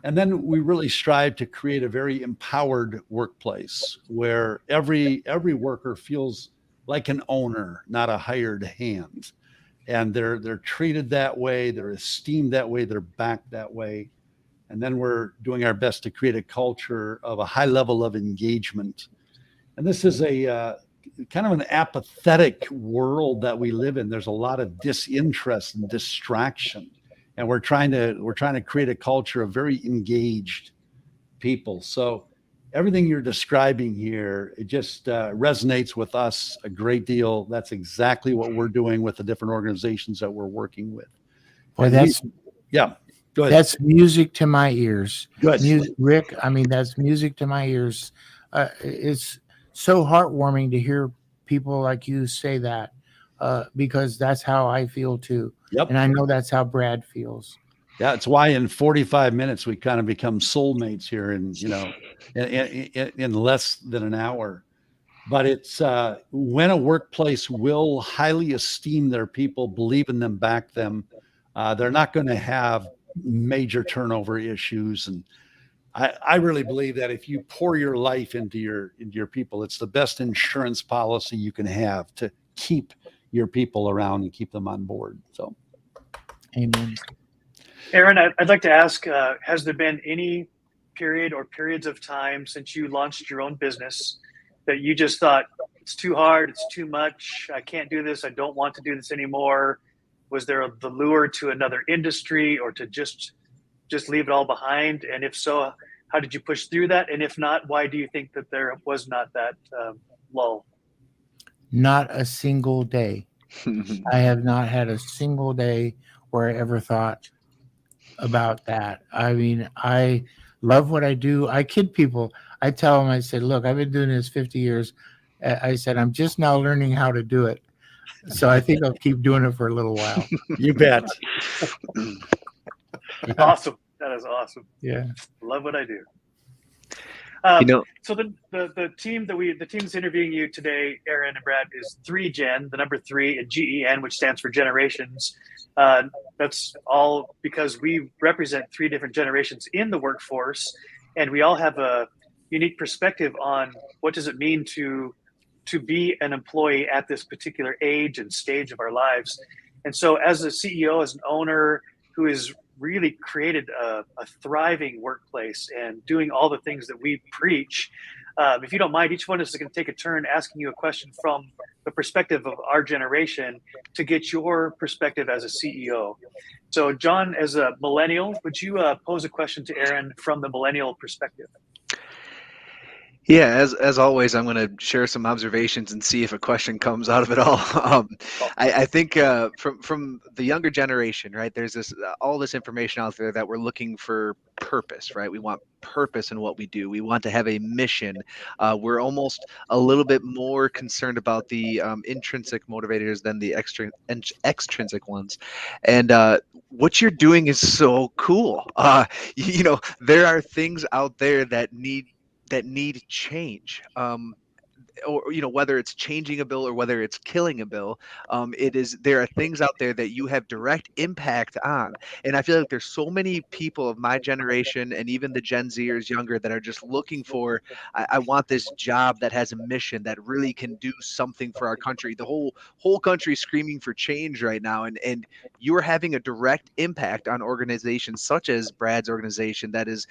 And then we really strive to create a very empowered workplace where every worker feels like an owner, not a hired hand. And they're treated that way, they're esteemed that way, they're backed that way. And then we're doing our best to create a culture of a high level of engagement. And this is a kind of an apathetic world that we live in. There's a lot of disinterest and distraction. And we're trying to create a culture of very engaged people. So everything you're describing here, it just resonates with us a great deal. That's exactly what we're doing with the different organizations that we're working with. Boy, Yeah, go ahead. that's music to my ears. Good. Rick, I mean, that's music to my ears. It's so heartwarming to hear people like you say that, because that's how I feel too. Yep. And I know that's how Brad feels. Yeah, it's why in 45 minutes we kind of become soulmates here, and in less than an hour. But it's when a workplace will highly esteem their people, believe in them, back them, they're not going to have major turnover issues. And I really believe that if you pour your life into your people, it's the best insurance policy you can have to keep your people around and keep them on board. So, Amen. Aaron, I'd like to ask, has there been any period or periods of time since you launched your own business that you just thought, it's too hard, it's too much, I can't do this, I don't want to do this anymore? Was there the lure to another industry, or to just leave it all behind? And if so, how did you push through that? And if not, why do you think that there was not that lull? Not a single day. I have not had a single day where I ever thought about that. I mean, I love what I do. I kid people. I tell them, I said, look, I've been doing this 50 years. I said, I'm just now learning how to do it. So I think I'll keep doing it for a little while. you bet. Awesome. That is awesome. Yeah. Love what I do. So the team that's interviewing you today, Aaron and Brad, is 3Gen, the number 3, and GEN, which stands for generations. That's all because we represent 3 different generations in the workforce, and we all have a unique perspective on what does it mean to be an employee at this particular age and stage of our lives. And so as a CEO, as an owner who has really created a thriving workplace and doing all the things that we preach, if you don't mind, each one of us is going to take a turn asking you a question from the perspective of our generation to get your perspective as a CEO. So John, as a millennial, would you pose a question to Aaron from the millennial perspective? Yeah, as always, I'm going to share some observations and see if a question comes out of it all. I think from the younger generation, right? There's all this information out there that we're looking for purpose, right? We want purpose in what we do. We want to have a mission. We're almost a little bit more concerned about the intrinsic motivators than the extrinsic ones. And what you're doing is so cool. There are things out there that need change, or whether it's changing a bill or whether it's killing a bill. There are things out there that you have direct impact on, and I feel like there's so many people of my generation and even the Gen Zers younger that are just looking for, I want this job that has a mission that really can do something for our country. The whole country is screaming for change right now, and you're having a direct impact on organizations such as Brad's organization that is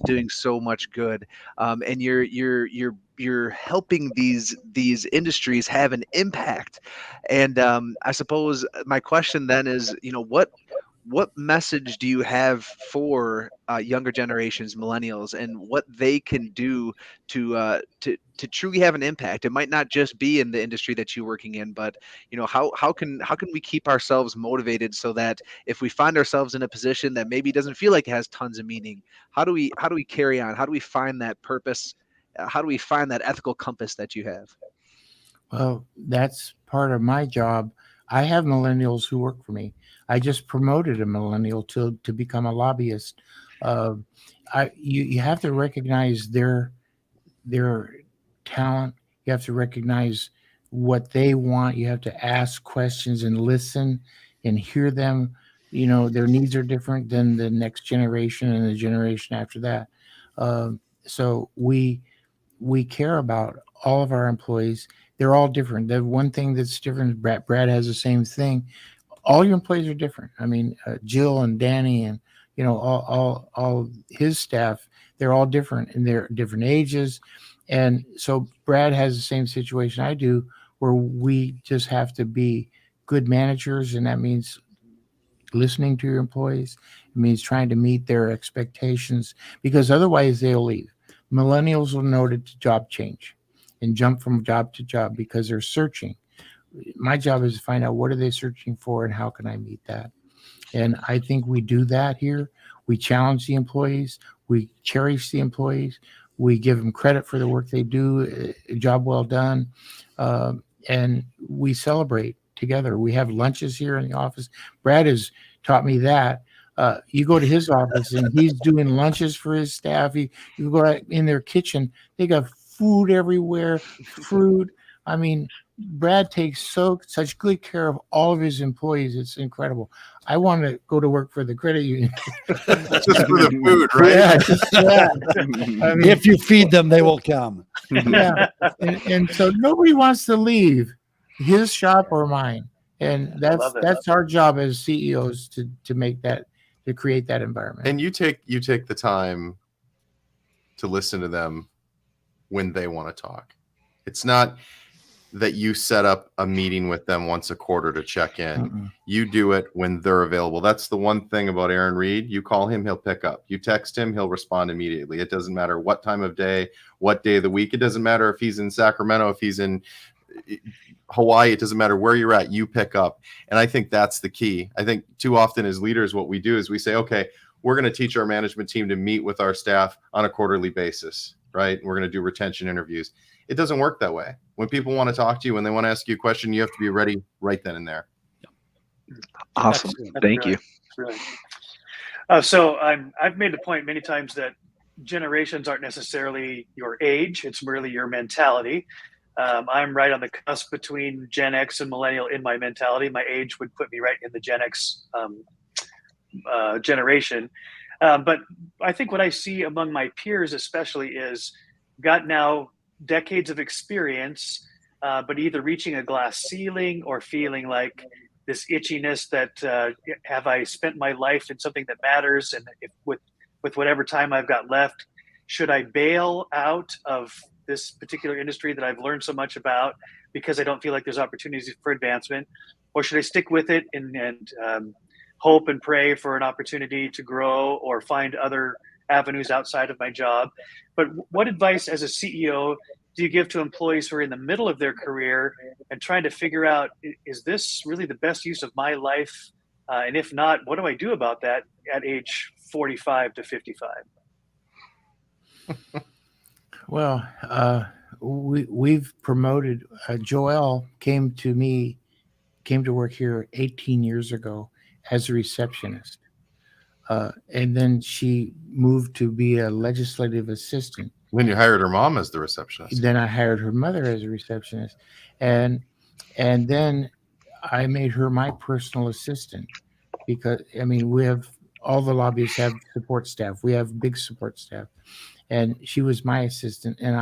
doing so much good, and you're helping these industries have an impact. And I suppose my question then is, what message do you have for younger generations, millennials, and what they can do to truly have an impact? It might not just be in the industry that you're working in, but how can we keep ourselves motivated so that if we find ourselves in a position that maybe doesn't feel like it has tons of meaning, how do we carry on? How do we find that purpose? How do we find that ethical compass that you have? Well, that's part of my job. I have millennials who work for me. I just promoted a millennial to become a lobbyist. Uh, you have to recognize their talent. You have to recognize what they want. You have to ask questions and listen and hear them. Their needs are different than the next generation and the generation after that. So we care about all of our employees. They're all different. The one thing that's different, Brad has the same thing. All your employees are different. I mean, Jill and Danny and all his staff, they're all different and they're different ages. And so Brad has the same situation I do, where we just have to be good managers, and that means listening to your employees. It means trying to meet their expectations, because otherwise they'll leave. Millennials will noted to job change and jump from job to job because they're searching. My job is to find out what are they searching for and how can I meet that. And I think we do that here. We challenge the employees. We cherish the employees. We give them credit for the work they do, a job well done. And we celebrate together. We have lunches here in the office. Brad has taught me that. You go to his office and he's doing lunches for his staff. You go out in their kitchen, they got food everywhere, fruit. I mean, Brad takes such good care of all of his employees. It's incredible. I want to go to work for the credit union. Just for the food, right? Yeah, just that. I mean, If you feed them, they will come. yeah. And so nobody wants to leave his shop or mine. And that's our job as CEOs to make that, to create that environment. And you take the time to listen to them when they want to talk. It's not that you set up a meeting with them once a quarter to check in. Mm-mm. You do it when they're available. That's the one thing about Aaron Reed. You call him, he'll pick up. You text him, he'll respond immediately. It doesn't matter what time of day, what day of the week. It doesn't matter if he's in Sacramento, if he's in Hawaii. It doesn't matter where you're at, you pick up. And I think that's the key. I think too often as leaders, what we do is we say, okay, we're going to teach our management team to meet with our staff on a quarterly basis, right? We're going to do retention interviews. It doesn't work that way. When people want to talk to you, when they want to ask you a question, you have to be ready right then and there. Awesome. Thank you. Really. So I've made the point many times that generations aren't necessarily your age. It's merely your mentality. I'm right on the cusp between Gen X and Millennial in my mentality. My age would put me right in the Gen X generation. But I think what I see among my peers especially is got now decades of experience, but either reaching a glass ceiling or feeling like this itchiness that have I spent my life in something that matters, and if with whatever time I've got left, should I bail out of this particular industry that I've learned so much about because I don't feel like there's opportunities for advancement, or should I stick with it and hope and pray for an opportunity to grow or find other avenues outside of my job? But what advice as a CEO do you give to employees who are in the middle of their career and trying to figure out, is this really the best use of my life? And if not, what do I do about that at age 45 to 55? Well, we've promoted. Joelle came to work here 18 years ago as a receptionist. And then she moved to be a legislative assistant. Then you hired her mom as the receptionist. Then I hired her mother as a receptionist. And then I made her my personal assistant, because, I mean, we have, all the lobbyists have support staff. We have big support staff. And she was my assistant. And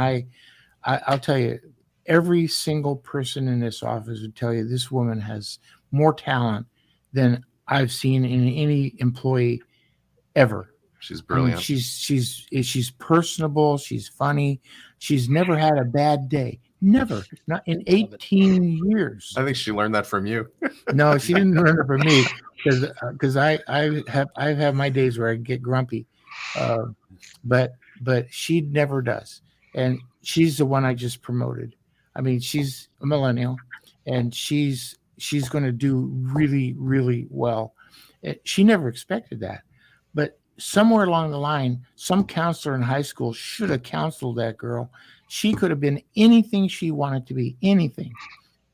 I'll tell you, every single person in this office would tell you this woman has more talent than I've seen in any employee ever. She's brilliant. I mean, she's personable. She's funny. She's never had a bad day. Never. Not in 18 years. I think she learned that from you. No, she didn't learn it from me. because I've had my days where I get grumpy, uh, but she never does, and she's the one I just promoted. I mean, she's a millennial, and she's going to do really really well. She never expected that, but somewhere along the line, some counselor in high school should have counseled that girl. She could have been anything she wanted to be, anything,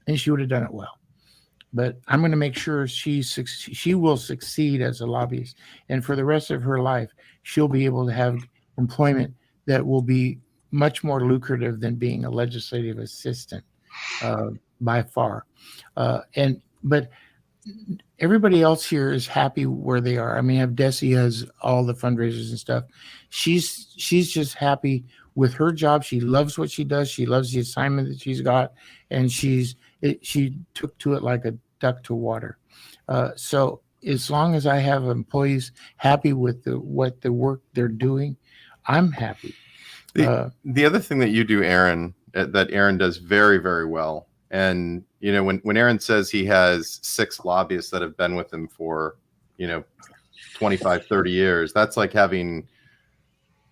and she would have done it well. But I'm going to make sure she will succeed as a lobbyist, and for the rest of her life, she'll be able to have employment that will be much more lucrative than being a legislative assistant, by far. And but everybody else here is happy where they are. I mean, Desi has all the fundraisers and stuff. She's just happy with her job. She loves what she does. She loves the assignment that she's got, and she took to it like a duck to water. So as long as I have employees happy with the work they're doing, I'm happy. The other thing that you do, Aaron, that Aaron does very, very well, and when Aaron says he has 6 lobbyists that have been with him for 25, 30 years, that's like having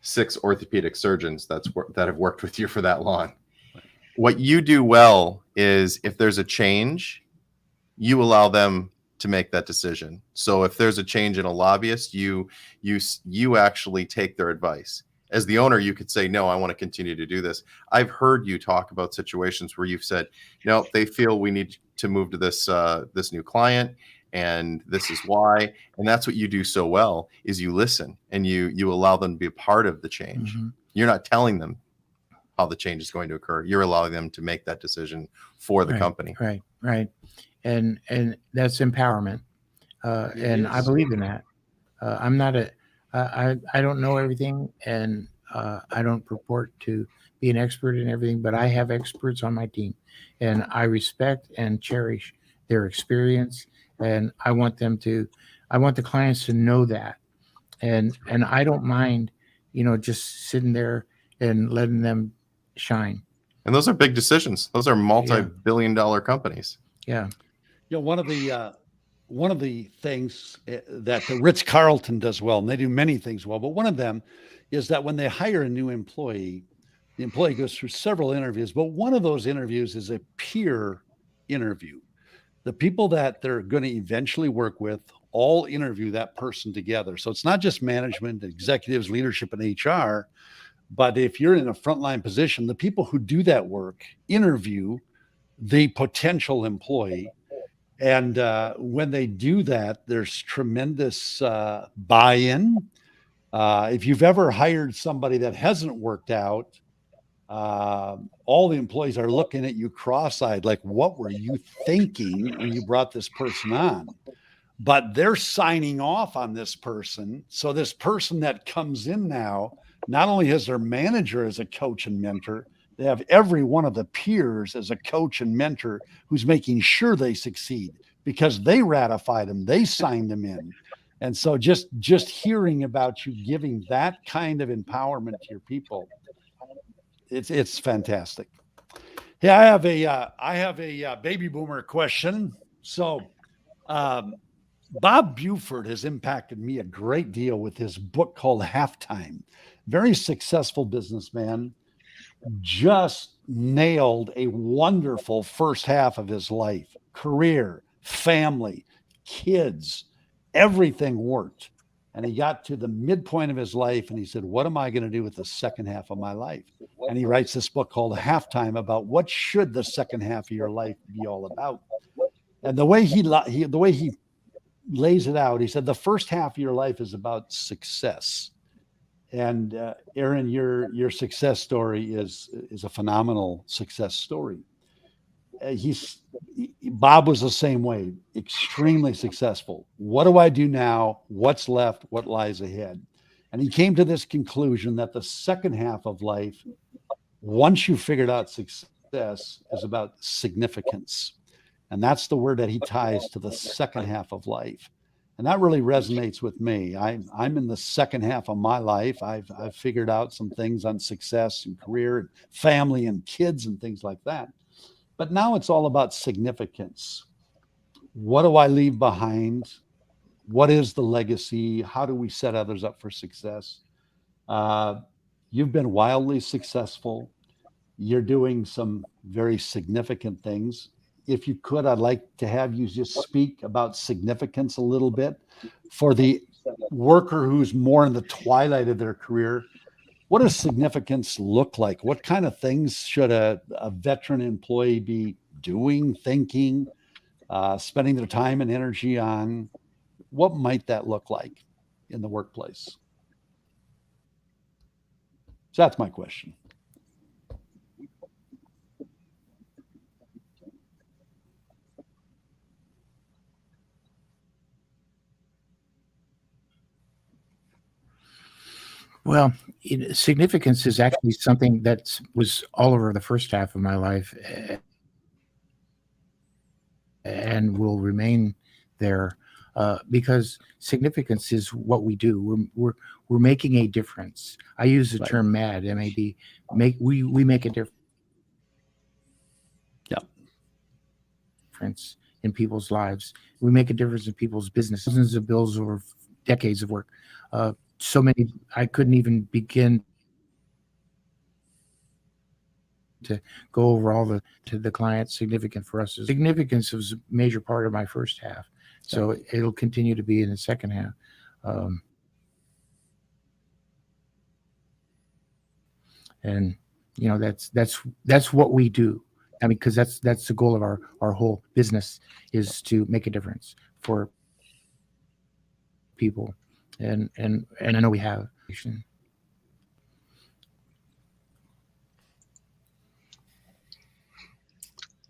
6 orthopedic surgeons that have worked with you for that long. What you do well is if there's a change, you allow them to make that decision. So if there's a change in a lobbyist, you actually take their advice. As the owner, you could say, no, I want to continue to do this. I've heard you talk about situations where you've said, no, they feel we need to move to this new client, and this is why. And that's what you do so well, is you listen and you allow them to be a part of the change. Mm-hmm. You're not telling them how the change is going to occur. You're allowing them to make that decision for the company. Right. And that's empowerment. And I believe in that. I'm not I don't know everything, and I don't purport to be an expert in everything, but I have experts on my team, and I respect and cherish their experience, and I want the clients to know that, and I don't mind, just sitting there and letting them shine. And those are big decisions. Those are multi-billion-dollar companies. Yeah. One of the things that the Ritz-Carlton does well, and they do many things well, but one of them is that when they hire a new employee, the employee goes through several interviews, but one of those interviews is a peer interview. The people that they're going to eventually work with all interview that person together. So it's not just management, executives, leadership, and HR, but if you're in a frontline position, the people who do that work interview the potential employee. And when they do that, there's tremendous buy-in. If you've ever hired somebody that hasn't worked out, all the employees are looking at you cross-eyed, like, what were you thinking when you brought this person on? But they're signing off on this person. So this person that comes in now, not only has their manager as a coach and mentor, they have every one of the peers as a coach and mentor who's making sure they succeed because they ratified them, they signed them in. And so just hearing about you giving that kind of empowerment to your people, it's fantastic. Yeah, I have a baby boomer question. So Bob Buford has impacted me a great deal with his book called Halftime. Very successful businessman. Just nailed a wonderful first half of his life, career, family, kids, everything worked. And he got to the midpoint of his life and he said, what am I going to do with the second half of my life? And he writes this book called Halftime about what should the second half of your life be all about. And the way he lays it out, he said, the first half of your life is about success. And Aaron, your success story is a phenomenal success story. Bob was the same way, extremely successful. What do I do now? What's left? What lies ahead? And he came to this conclusion that the second half of life, once you figured out success, is about significance. And that's the word that he ties to the second half of life. And that really resonates with me. I'm in the second half of my life. I've figured out some things on success and career and family and kids and things like that. But now it's all about significance. What do I leave behind? what is the legacy? How do we set others up for success? You've been wildly successful. You're doing some very significant things. If you could, I'd like to have you just speak about significance a little bit for the worker who's more in the twilight of their career. What does significance look like? What kind of things should a veteran employee be doing, thinking, spending their time and energy on? What might that look like in the workplace? So that's my question. Well, significance is actually something that was all over the first half of my life and will remain there because significance is what we do. We're making a difference. I use the term MAD, M-A-D. We make a difference in people's lives. We make a difference in people's business. Dozens of bills over decades of work. So many, I couldn't even begin to go over all to the client. Significant for us. Significance was a major part of my first half. So it'll continue to be in the second half. And you know, that's what we do. I mean, because that's the goal of our whole business is to make a difference for people. And I know we have.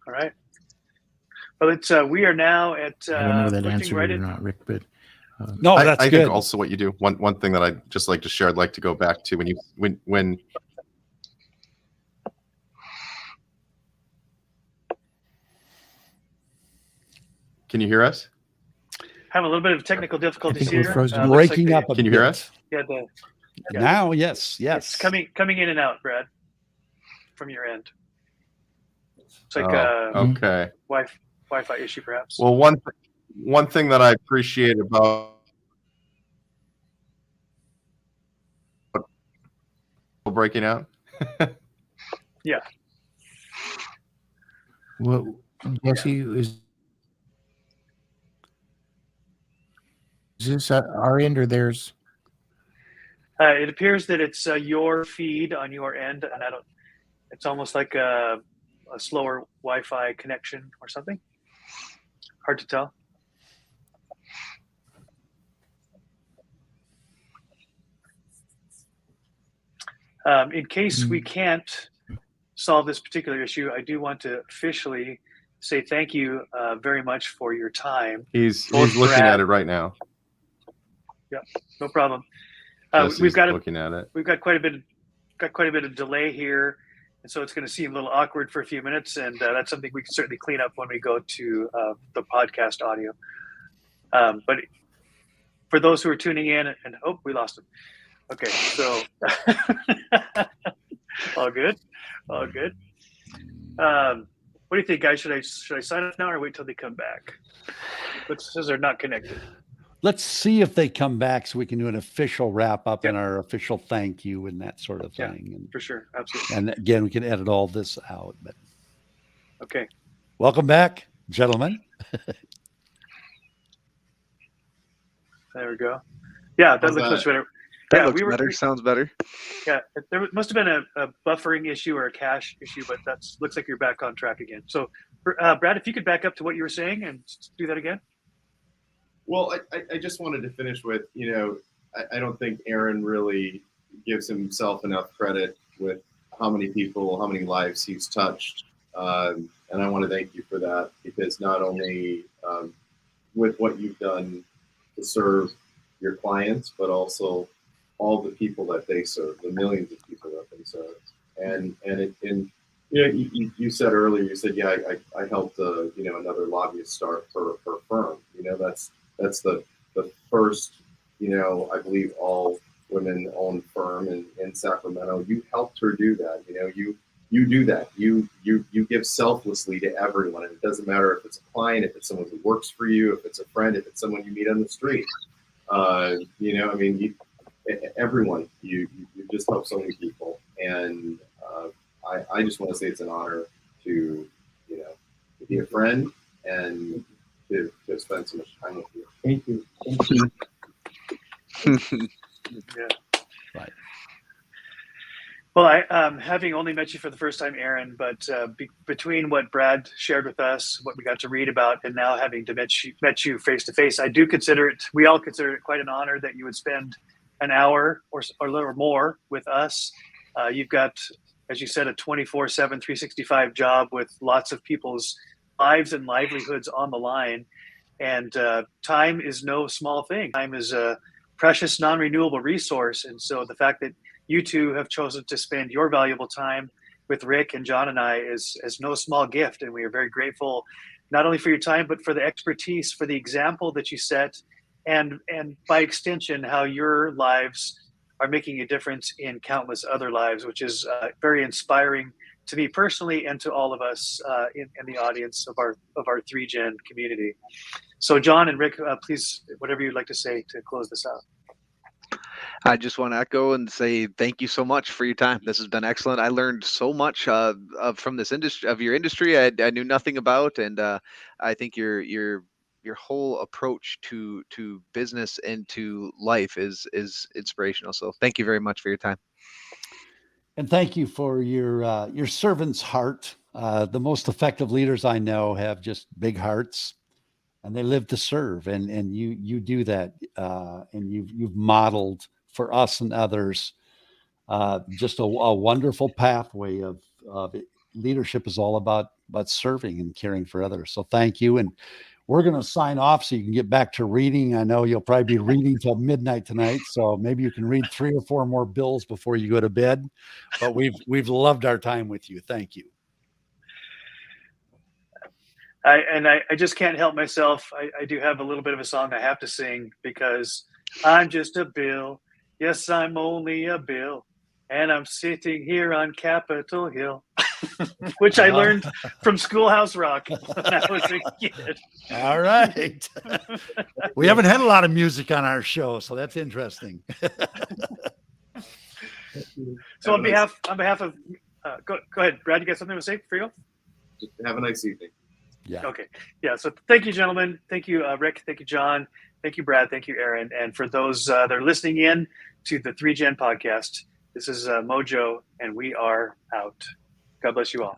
All right. Well, it's we are now at. I don't know that answered it or not, Rick, but no, that's I good. think also what you do. One thing that I'd just like to share. I'd like to go back to when. Can you hear us? Having a little bit of technical difficulties we're here. frozen. Breaking up a Can you bit. hear us? Yeah, Now, yes. It's coming in and out, Brad, from your end. It's like okay. Wi-Fi issue, perhaps. Well, one thing that I appreciate about breaking out. Yeah. Well, Jesse, is this our end or theirs? It appears that it's your feed on your end, and I don't. It's almost like a slower Wi-Fi connection or something. Hard to tell. In case we can't solve this particular issue, I do want to officially say thank you very much for your time. He's looking at it right now. Yeah, no problem. We've got looking at it. We've got quite a bit of delay here, and so it's going to seem a little awkward for a few minutes, and that's something we can certainly clean up when we go to the podcast audio. But for those who are tuning in, and we lost him. Okay, so all good. What do you think, guys? Should I sign off now or wait till they come back? But since they're not connected. Let's see if they come back so we can do an official wrap up and our official thank you and that sort of thing. Yeah, for sure. Absolutely. And again, we can edit all this out. But okay. Welcome back, gentlemen. There we go. Yeah, that looks much better. That looks better. Sounds better. Yeah, there must have been a buffering issue or a cache issue, but looks like you're back on track again. So, Brad, if you could back up to what you were saying and do that again. Well, I just wanted to finish with, I don't think Aaron really gives himself enough credit with how many people, how many lives he's touched. And I want to thank you for that, because not only with what you've done to serve your clients, but also all the people that they serve, the millions of people that they serve. And you said earlier, you said, yeah, I helped, another lobbyist start her firm. That's the first, I believe all women owned firm in Sacramento. You helped her do that. You do that. You you give selflessly to everyone. And it doesn't matter if it's a client, if it's someone who works for you, if it's a friend, if it's someone you meet on the street. Everyone, you just help so many people. And I just want to say it's an honor to be a friend and to spend so much time with you. Thank you. Thank you. Yeah. Right. Well, I having only met you for the first time, Aaron, but between what Brad shared with us, what we got to read about, and now having met you face to face, I do consider it. We all consider it quite an honor that you would spend an hour or a little more with us. You've got, as you said, a 24/7, 365 job with lots of people's lives and livelihoods on the line. And time is no small thing. Time is a precious, non-renewable resource. And so the fact that you two have chosen to spend your valuable time with Rick and John and I is no small gift. And we are very grateful, not only for your time, but for the expertise, for the example that you set, and by extension, how your lives are making a difference in countless other lives, which is very inspiring to me personally and to all of us in the audience of our 3Gen community. So John and Rick, please, whatever you'd like to say to close this out. I just want to echo and say thank you so much for your time. This has been excellent. I learned so much from this industry, of your industry. I knew nothing about, and I think your whole approach to business and to life is inspirational. So thank you very much for your time. And thank you for your servant's heart. The most effective leaders I know have just big hearts, and they live to serve. And you do that, and you've modeled for us and others just a wonderful pathway of leadership is all about serving and caring for others. So thank you. And we're going to sign off so you can get back to reading. I know you'll probably be reading till midnight tonight, so maybe you can read 3 or 4 more bills before you go to bed. But we've loved our time with you. Thank you. I just can't help myself. I do have a little bit of a song I have to sing, because I'm just a bill. Yes, I'm only a bill. And I'm sitting here on Capitol Hill, which I learned from Schoolhouse Rock when I was a kid. All right. We haven't had a lot of music on our show, so that's interesting. So on behalf of, go ahead, Brad, you got something to say for you? Have a nice evening. Yeah. Okay. Yeah. So thank you, gentlemen. Thank you, Rick. Thank you, John. Thank you, Brad. Thank you, Aaron. And for those that are listening in to the 3Gen podcast, this is Mojo, and we are out. God bless you all.